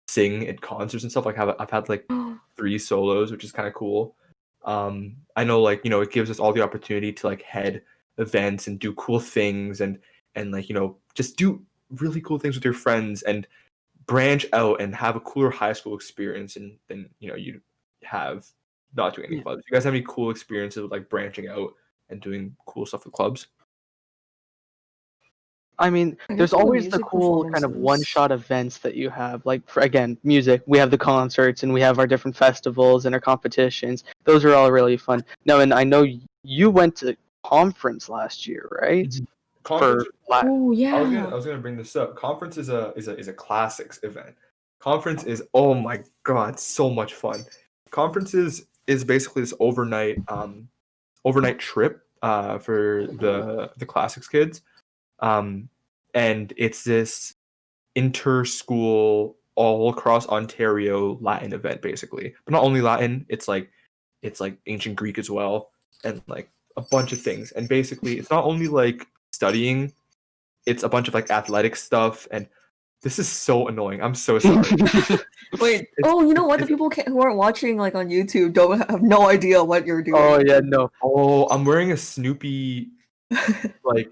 [SPEAKER 1] sing at concerts and stuff. Like I've had like 3 solos, which is kind of cool. I know, like, you know, it gives us all the opportunity to like head events and do cool things and like, you know, just do really cool things with your friends and branch out and have a cooler high school experience than you know you have not doing any clubs. You guys have any cool experiences with like branching out and doing cool stuff with clubs?
[SPEAKER 3] I mean,
[SPEAKER 2] I
[SPEAKER 3] there's
[SPEAKER 2] guess all the
[SPEAKER 3] always the
[SPEAKER 2] music
[SPEAKER 3] cool kind of
[SPEAKER 2] performances.
[SPEAKER 3] one-shot events that you have. Like, for, again, music. We have the concerts and we have our different festivals and our competitions. Those are all really fun. No, and I know you went to conference last year, right?
[SPEAKER 1] Conference.
[SPEAKER 2] Oh
[SPEAKER 1] I
[SPEAKER 2] yeah.
[SPEAKER 1] was gonna bring this up. Conference is a classics event. Conference is, oh my god, so much fun. Conferences is basically this overnight trip for the classics kids. And it's this inter-school all across Ontario Latin event basically. But not only Latin, it's like ancient Greek as well and like a bunch of things. And basically it's not only like studying, it's a bunch of like athletic stuff and this is so annoying. I'm so sorry.
[SPEAKER 2] Wait. You know what? The people who aren't watching like on YouTube don't have no idea what you're doing.
[SPEAKER 3] Oh yeah, no.
[SPEAKER 1] Oh, I'm wearing a Snoopy like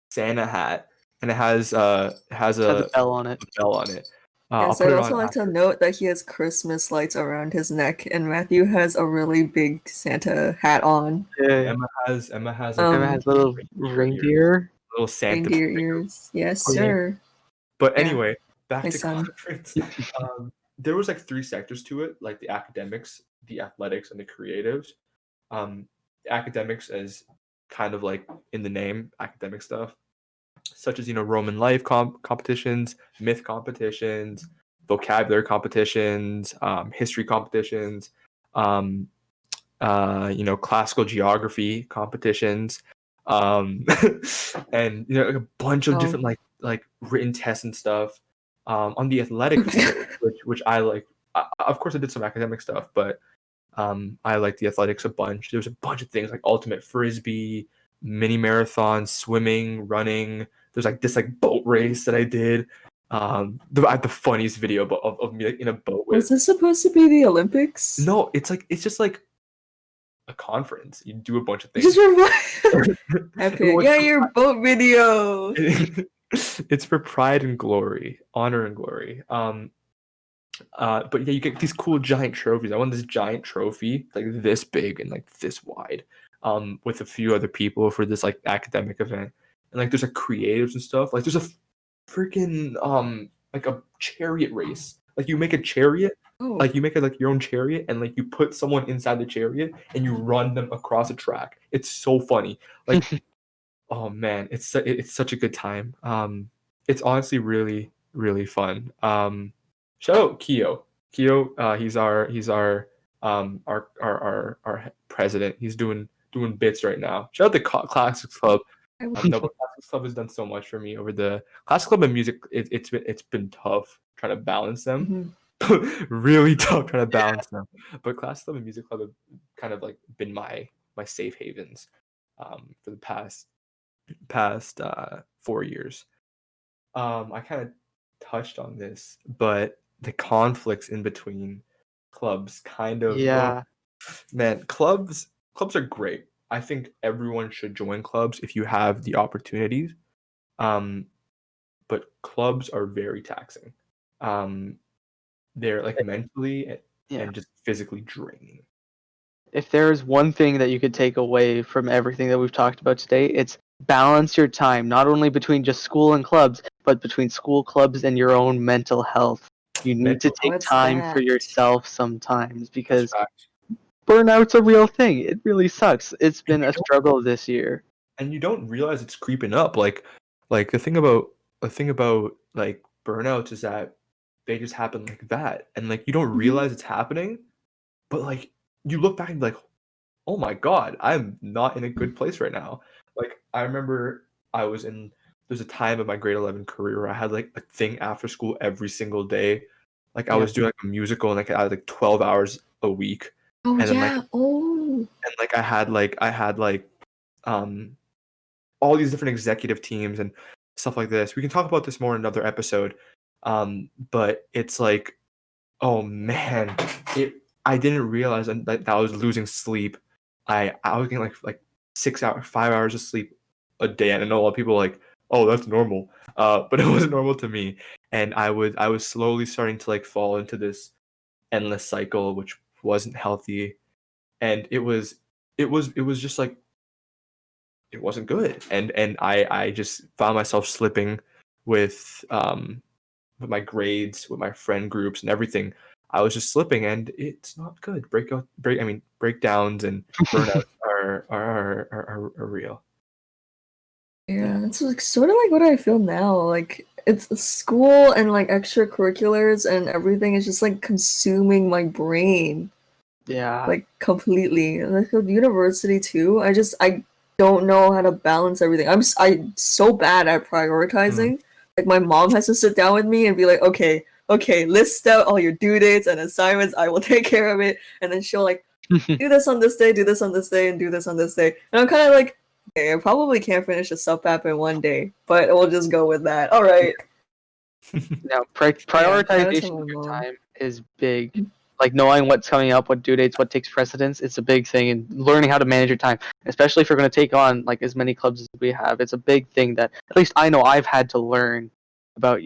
[SPEAKER 1] Santa hat, and it has a
[SPEAKER 3] Has a bell on it.
[SPEAKER 1] bell on it.
[SPEAKER 2] Yes,
[SPEAKER 1] I'll put
[SPEAKER 2] I'd
[SPEAKER 1] it
[SPEAKER 2] also
[SPEAKER 1] on
[SPEAKER 2] like to
[SPEAKER 1] after.
[SPEAKER 2] note that he has Christmas lights around his neck, and Mathew has a really big Santa hat on.
[SPEAKER 3] Yeah.
[SPEAKER 1] Emma has like,
[SPEAKER 3] Emma has little reindeer.
[SPEAKER 1] little Santa
[SPEAKER 2] Reindeer
[SPEAKER 1] finger.
[SPEAKER 2] ears. Yes,
[SPEAKER 3] Oh, yeah.
[SPEAKER 2] sir.
[SPEAKER 1] But
[SPEAKER 2] Yeah.
[SPEAKER 1] anyway, back
[SPEAKER 2] My
[SPEAKER 1] to
[SPEAKER 2] son.
[SPEAKER 1] conference. There was like 3 sectors to it, like the academics, the athletics, and the creatives. The academics is kind of like in the name, academic stuff, such as, you know, Roman life competitions, myth competitions, vocabulary competitions, history competitions, um, you know, classical geography competitions, and, you know, like a bunch of different like written tests and stuff. On the athletic field, which I like. Of course, I did some academic stuff, but I like the athletics a bunch. There was a bunch of things like ultimate frisbee, mini marathon, swimming, running. There's like this like boat race that I did. I have the funniest video of me like in a boat with.
[SPEAKER 2] Was this supposed to be the Olympics?
[SPEAKER 1] No, it's just like a conference. You do a bunch of things.
[SPEAKER 2] Just epic. Yeah, your boat video.
[SPEAKER 1] It's for pride and glory, honor and glory. But yeah, you get these cool giant trophies. I won this giant trophy, like this big and like this wide, with a few other people for this like academic event. And like there's like creatives and stuff. Like there's a freaking like a chariot race. Like you make a chariot, like you make like your own chariot, and like you put someone inside the chariot and you run them across a track. It's so funny. Like, oh man, it's such a good time. It's honestly really really fun. Shout out Keo. Keo, he's our president. He's doing bits right now. Shout out the Classics Club. No, but Classics Club has done so much for me over the Classics Club and music. It's been tough trying to balance them. really tough trying to balance them. But class club and music club have kind of like been my safe havens for the past 4 years. I kind of touched on this, but the conflicts in between clubs kind of
[SPEAKER 3] Yeah.
[SPEAKER 1] man, clubs are great. I think everyone should join clubs if you have the opportunities. Um, but clubs are very taxing. Um, they're like mentally
[SPEAKER 3] Yeah.
[SPEAKER 1] and just physically draining.
[SPEAKER 3] If there's one thing that you could take away from everything that we've talked about today, it's balance your time, not only between just school and clubs, but between school clubs and your own mental health. You need to
[SPEAKER 1] Mental
[SPEAKER 3] take
[SPEAKER 2] What's
[SPEAKER 3] time for
[SPEAKER 2] that?
[SPEAKER 3] yourself sometimes because
[SPEAKER 1] fact.
[SPEAKER 3] burnout's a real thing. It really sucks. It's
[SPEAKER 1] And
[SPEAKER 3] been
[SPEAKER 1] you
[SPEAKER 3] a
[SPEAKER 1] don't
[SPEAKER 3] struggle this year.
[SPEAKER 1] and you don't realize it's creeping up. Like the thing about like burnouts is that they just happen like that, and like you don't realize it's happening, but like you look back and be like, oh my god, I'm not in a good place right now. Like I remember there's a time in my grade 11 career where I had like a thing after school every single day. Like I
[SPEAKER 3] Yep.
[SPEAKER 1] was doing like a musical and like I had like 12 hours a week.
[SPEAKER 2] Oh
[SPEAKER 1] And then like
[SPEAKER 2] yeah. Oh.
[SPEAKER 1] and like I had um all these different executive teams and stuff like this. We can talk about this more in another episode. But it's like, oh man, I didn't realize that I was losing sleep. I was getting like 6 hours, 5 hours of sleep a day, and I know a lot of people are like, oh, that's normal. But it wasn't normal to me, and I was slowly starting to like fall into this endless cycle, which wasn't healthy, and it was just like it wasn't good, and I just found myself slipping with with my grades, with my friend groups and everything. I was just slipping, and it's not good. Breakdowns and burnouts are real.
[SPEAKER 2] Yeah, it's like sort of like what I feel now. Like it's school and like extracurriculars and everything is just like consuming my brain
[SPEAKER 3] Yeah.
[SPEAKER 2] like completely. And like with university too, I don't know how to balance everything. I'm so bad at prioritizing. Like my mom has to sit down with me and be like, okay, list out all your due dates and assignments. I will take care of it. And then she'll like do this on this day, do this on this day, and do this on this day. And I'm kind of like, okay, I probably can't finish a sub app in one day, but we'll just go with that. All right.
[SPEAKER 3] Now,
[SPEAKER 2] Shout out to
[SPEAKER 3] prioritization
[SPEAKER 2] my
[SPEAKER 3] of your
[SPEAKER 2] mom.
[SPEAKER 3] time is big. Like knowing what's coming up, what due dates, what takes precedence, it's a big thing. And learning how to manage your time, especially if you're going to take on like as many clubs as we have, it's a big thing that at least I know I've had to learn about.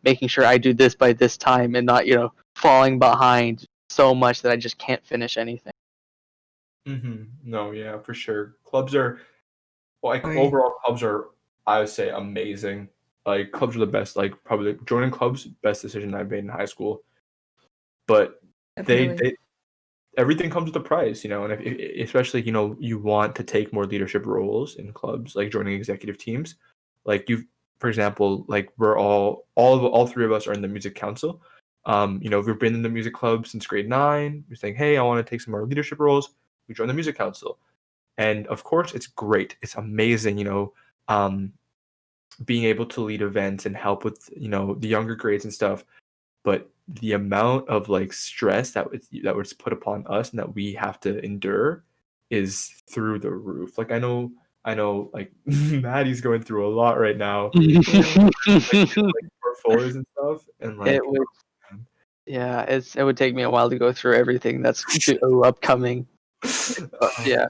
[SPEAKER 3] Making sure I do this by this time and not falling behind so much that I just can't finish anything.
[SPEAKER 1] No, yeah, for sure. Clubs are like
[SPEAKER 2] Right.
[SPEAKER 1] overall clubs are I would say amazing. Like clubs are the best. Like probably joining clubs, best decision I made in high school. But they
[SPEAKER 2] Definitely.
[SPEAKER 1] they everything comes with a price, and especially you want to take more leadership roles in clubs, like joining executive teams. Like for example, like we're all three of us are in the music council. We've been in the music club since grade 9. We're saying, hey, I want to take some more leadership roles. We join the music council, and of course, it's great. It's amazing, being able to lead events and help with the younger grades and stuff. But the amount of like stress that was put upon us and that we have to endure is through the roof. Like I know like Maddie's going through a lot right now, like portfolios and stuff, and
[SPEAKER 3] It
[SPEAKER 1] like
[SPEAKER 3] would, yeah, it would take me a while to go through everything that's upcoming. Yeah.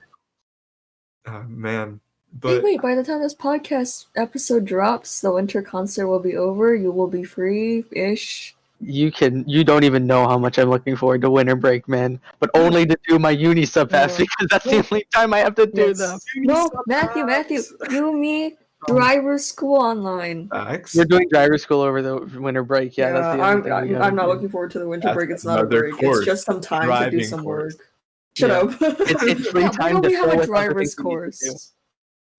[SPEAKER 1] Man,
[SPEAKER 2] Wait,
[SPEAKER 1] but
[SPEAKER 2] wait, by the time this podcast episode drops, the winter concert will be over. You will be free-ish.
[SPEAKER 3] You don't even know how much I'm looking forward to winter break, man. But only to do my uni sub apps
[SPEAKER 2] Yeah.
[SPEAKER 3] because that's the only time I have to do them.
[SPEAKER 2] Yes. No, Matthew, you, me, driver school online.
[SPEAKER 3] We're
[SPEAKER 1] facts.
[SPEAKER 3] doing driver school over the winter break. Yeah, that's
[SPEAKER 2] Yeah,
[SPEAKER 3] the other thing we gotta
[SPEAKER 2] I'm not
[SPEAKER 3] do.
[SPEAKER 2] looking forward to the winter
[SPEAKER 1] That's
[SPEAKER 2] break. It's not a
[SPEAKER 1] another
[SPEAKER 2] break. It's
[SPEAKER 1] course,
[SPEAKER 2] just some time to do
[SPEAKER 1] driving
[SPEAKER 2] some
[SPEAKER 1] course.
[SPEAKER 2] work. Shut
[SPEAKER 3] Yeah.
[SPEAKER 2] up.
[SPEAKER 3] It's free
[SPEAKER 2] Yeah, why
[SPEAKER 3] time
[SPEAKER 2] don't
[SPEAKER 3] to
[SPEAKER 2] we have
[SPEAKER 3] fill
[SPEAKER 2] a
[SPEAKER 3] with other
[SPEAKER 2] driver's
[SPEAKER 3] things we need to do.
[SPEAKER 2] course?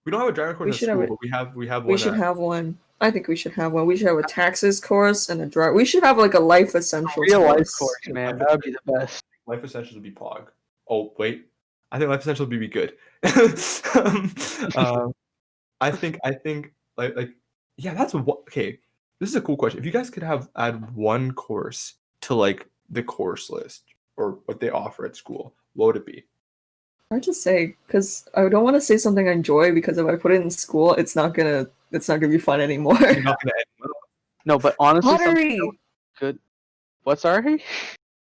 [SPEAKER 1] We don't have a driving course
[SPEAKER 2] We
[SPEAKER 1] at
[SPEAKER 2] should have
[SPEAKER 1] school,
[SPEAKER 2] it.
[SPEAKER 1] but we have
[SPEAKER 2] We
[SPEAKER 1] one
[SPEAKER 2] should
[SPEAKER 1] at
[SPEAKER 2] have one. I think we should have one. We should have a taxes course and a drive. We should have like a life essentials
[SPEAKER 3] Real life
[SPEAKER 2] course.
[SPEAKER 3] course, man. That would be the best.
[SPEAKER 1] Life Essentials would be Pog. Oh wait, I think Life Essentials would be good. um, I think like yeah, that's what okay. This is a cool question. If you guys could add one course to like the course list or what they offer at school, what would it be?
[SPEAKER 2] Hard to say, because I don't want to say something I enjoy, because if I put it in school, it's not gonna be fun anymore.
[SPEAKER 1] You're not gonna end well.
[SPEAKER 3] No, but honestly, something
[SPEAKER 2] Pottery.
[SPEAKER 3] good. What, sorry?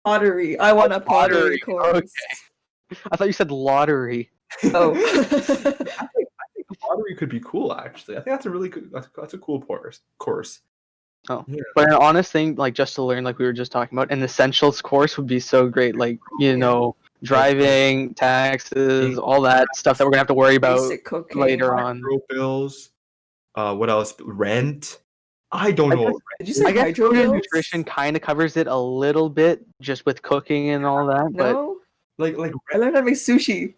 [SPEAKER 2] Pottery. I want a pottery course.
[SPEAKER 3] Okay. I thought you said lottery.
[SPEAKER 2] Oh.
[SPEAKER 1] I think pottery could be cool. Actually, I think that's a really good. That's a cool course.
[SPEAKER 3] Oh,
[SPEAKER 1] Yeah.
[SPEAKER 3] but an honest thing, like just to learn, like we were just talking about, an essentials course would be so great. Like driving, taxes, all that stuff that we're gonna have to worry about
[SPEAKER 2] Basic cooking.
[SPEAKER 3] later on.
[SPEAKER 1] Hydro bills. What else? Rent. I don't know.
[SPEAKER 2] Did you say
[SPEAKER 3] I guess
[SPEAKER 2] hydro
[SPEAKER 3] food and
[SPEAKER 2] bills?
[SPEAKER 3] nutrition kind of covers it a little bit, just with cooking and all that. But
[SPEAKER 2] No.
[SPEAKER 1] Like
[SPEAKER 2] I learned how to make sushi.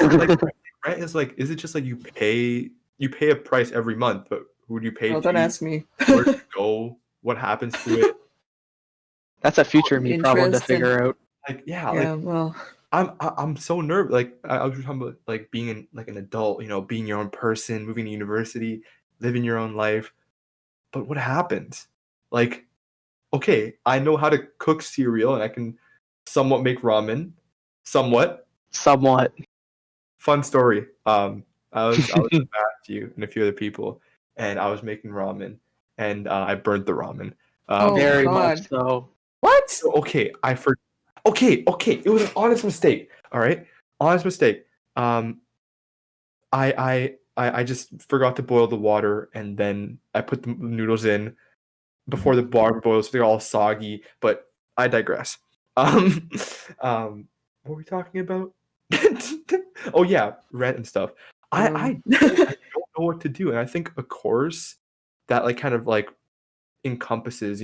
[SPEAKER 1] like rent is like, is it just like you pay a price every month, but who do you pay
[SPEAKER 2] Oh,
[SPEAKER 1] to?
[SPEAKER 2] don't ask me.
[SPEAKER 1] Where to go? What happens to it?
[SPEAKER 3] that's a future me problem to
[SPEAKER 2] Interest and-
[SPEAKER 3] figure out.
[SPEAKER 1] Like
[SPEAKER 2] Yeah,
[SPEAKER 1] like
[SPEAKER 2] well,
[SPEAKER 1] I'm so nervous. Like I was talking about like being like an adult, being your own person, moving to university, living your own life. But what happens? Like, okay, I know how to cook cereal and I can somewhat make ramen. Somewhat. Fun story. I was with Mathew and a few other people, and I was making ramen, and I burnt the ramen.
[SPEAKER 2] Oh,
[SPEAKER 3] Very
[SPEAKER 2] God.
[SPEAKER 3] much so.
[SPEAKER 2] what?
[SPEAKER 1] So, okay, Okay, it was an honest mistake. All right, honest mistake. I just forgot to boil the water, and then I put the noodles in before the water boils. So they're all soggy. But I digress. What were we talking about? Oh yeah, rent and stuff. I don't know what to do, and I think a course that like kind of like encompasses,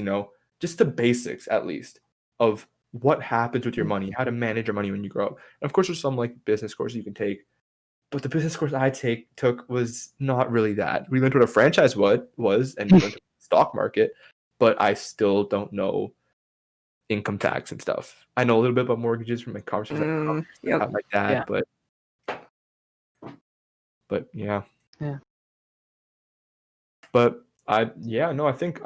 [SPEAKER 1] just the basics at least of what happens with your money, how to manage your money when you grow up. And of course, there's some like business courses you can take, but the business course I took was not really that. We learned what a franchise was, and we learned the stock market, but I still don't know income tax and stuff. I know a little bit about mortgages from my conversations I had with my dad, but yeah. But I think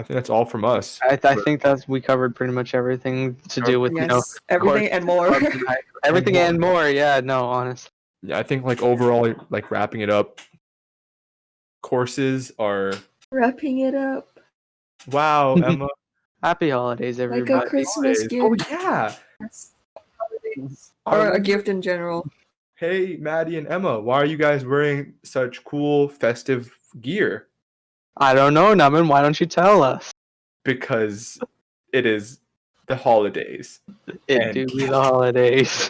[SPEAKER 1] that's all from us.
[SPEAKER 3] I think we covered pretty much everything to do with
[SPEAKER 2] Yes, everything and more.
[SPEAKER 3] Everything and more. Yeah, no, honestly.
[SPEAKER 1] Yeah, I think like overall, like wrapping it up, courses are
[SPEAKER 2] Wrapping it up
[SPEAKER 1] wow, Emma.
[SPEAKER 3] Happy holidays,
[SPEAKER 2] like
[SPEAKER 3] everybody.
[SPEAKER 2] a Christmas
[SPEAKER 1] Oh
[SPEAKER 2] gift.
[SPEAKER 1] yeah.
[SPEAKER 2] Yes. Or a gift in general.
[SPEAKER 1] Hey, Maddie and Emma, why are you guys wearing such cool festive gear?
[SPEAKER 3] I don't know, Naman. Why don't you tell us?
[SPEAKER 1] Because it is the holidays.
[SPEAKER 3] It do be the holidays.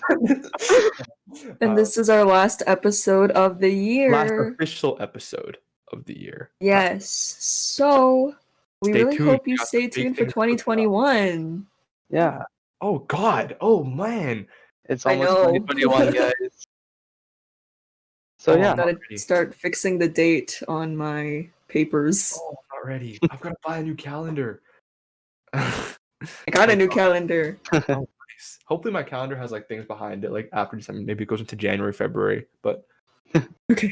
[SPEAKER 2] And this is our last episode of the year.
[SPEAKER 1] Last official episode of the year.
[SPEAKER 2] Yes. So we
[SPEAKER 1] Stay
[SPEAKER 2] really
[SPEAKER 1] tuned.
[SPEAKER 2] hope
[SPEAKER 1] We
[SPEAKER 2] you
[SPEAKER 1] got
[SPEAKER 2] stay
[SPEAKER 1] some big
[SPEAKER 2] tuned for
[SPEAKER 1] things cooking up.
[SPEAKER 2] 2021.
[SPEAKER 3] Yeah,
[SPEAKER 1] Oh God. Oh man.
[SPEAKER 3] it's
[SPEAKER 2] I
[SPEAKER 3] almost
[SPEAKER 2] know.
[SPEAKER 3] 2021, guys. So
[SPEAKER 1] Oh,
[SPEAKER 3] yeah,
[SPEAKER 1] I'm not
[SPEAKER 2] Gotta
[SPEAKER 1] ready.
[SPEAKER 2] start fixing the date on my papers.
[SPEAKER 1] Oh, I'm not ready. I've got to buy a new calendar.
[SPEAKER 2] I got a new calendar.
[SPEAKER 1] Nice. Hopefully my calendar has like things behind it, like after December. Maybe it goes into January, February. But
[SPEAKER 2] Okay.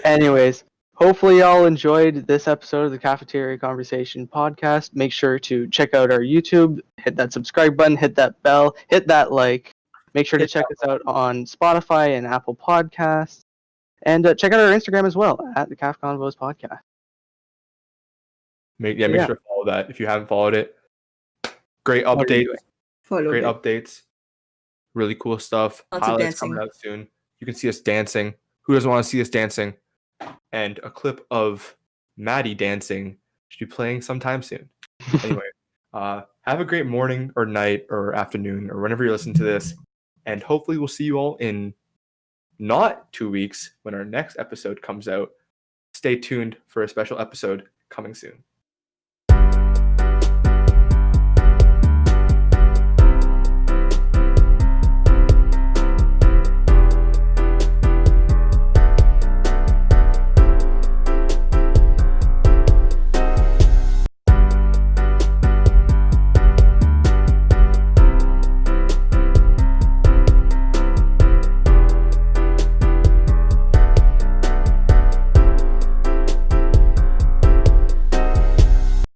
[SPEAKER 3] anyways, hopefully y'all enjoyed this episode of the Cafeteria Conversation podcast. Make sure to check out our YouTube, hit that subscribe button, hit that bell, hit that like. Make sure to check us out on Spotify and Apple Podcasts. And check out our Instagram as well, at the Caf Convos podcast.
[SPEAKER 1] make sure to follow that if you haven't followed it. Great
[SPEAKER 3] What are you
[SPEAKER 1] updates.
[SPEAKER 3] doing?
[SPEAKER 2] Follow
[SPEAKER 1] Great
[SPEAKER 2] it.
[SPEAKER 1] updates. Really cool stuff.
[SPEAKER 2] Lots of
[SPEAKER 1] Highlights
[SPEAKER 2] dancing.
[SPEAKER 1] coming out soon. You can see us dancing. Who doesn't want to see us dancing? And a clip of Maddie dancing should be playing sometime soon. Anyway, have a great morning or night or afternoon or whenever you listen to this. And hopefully we'll see you all in not 2 weeks when our next episode comes out. Stay tuned for a special episode coming soon.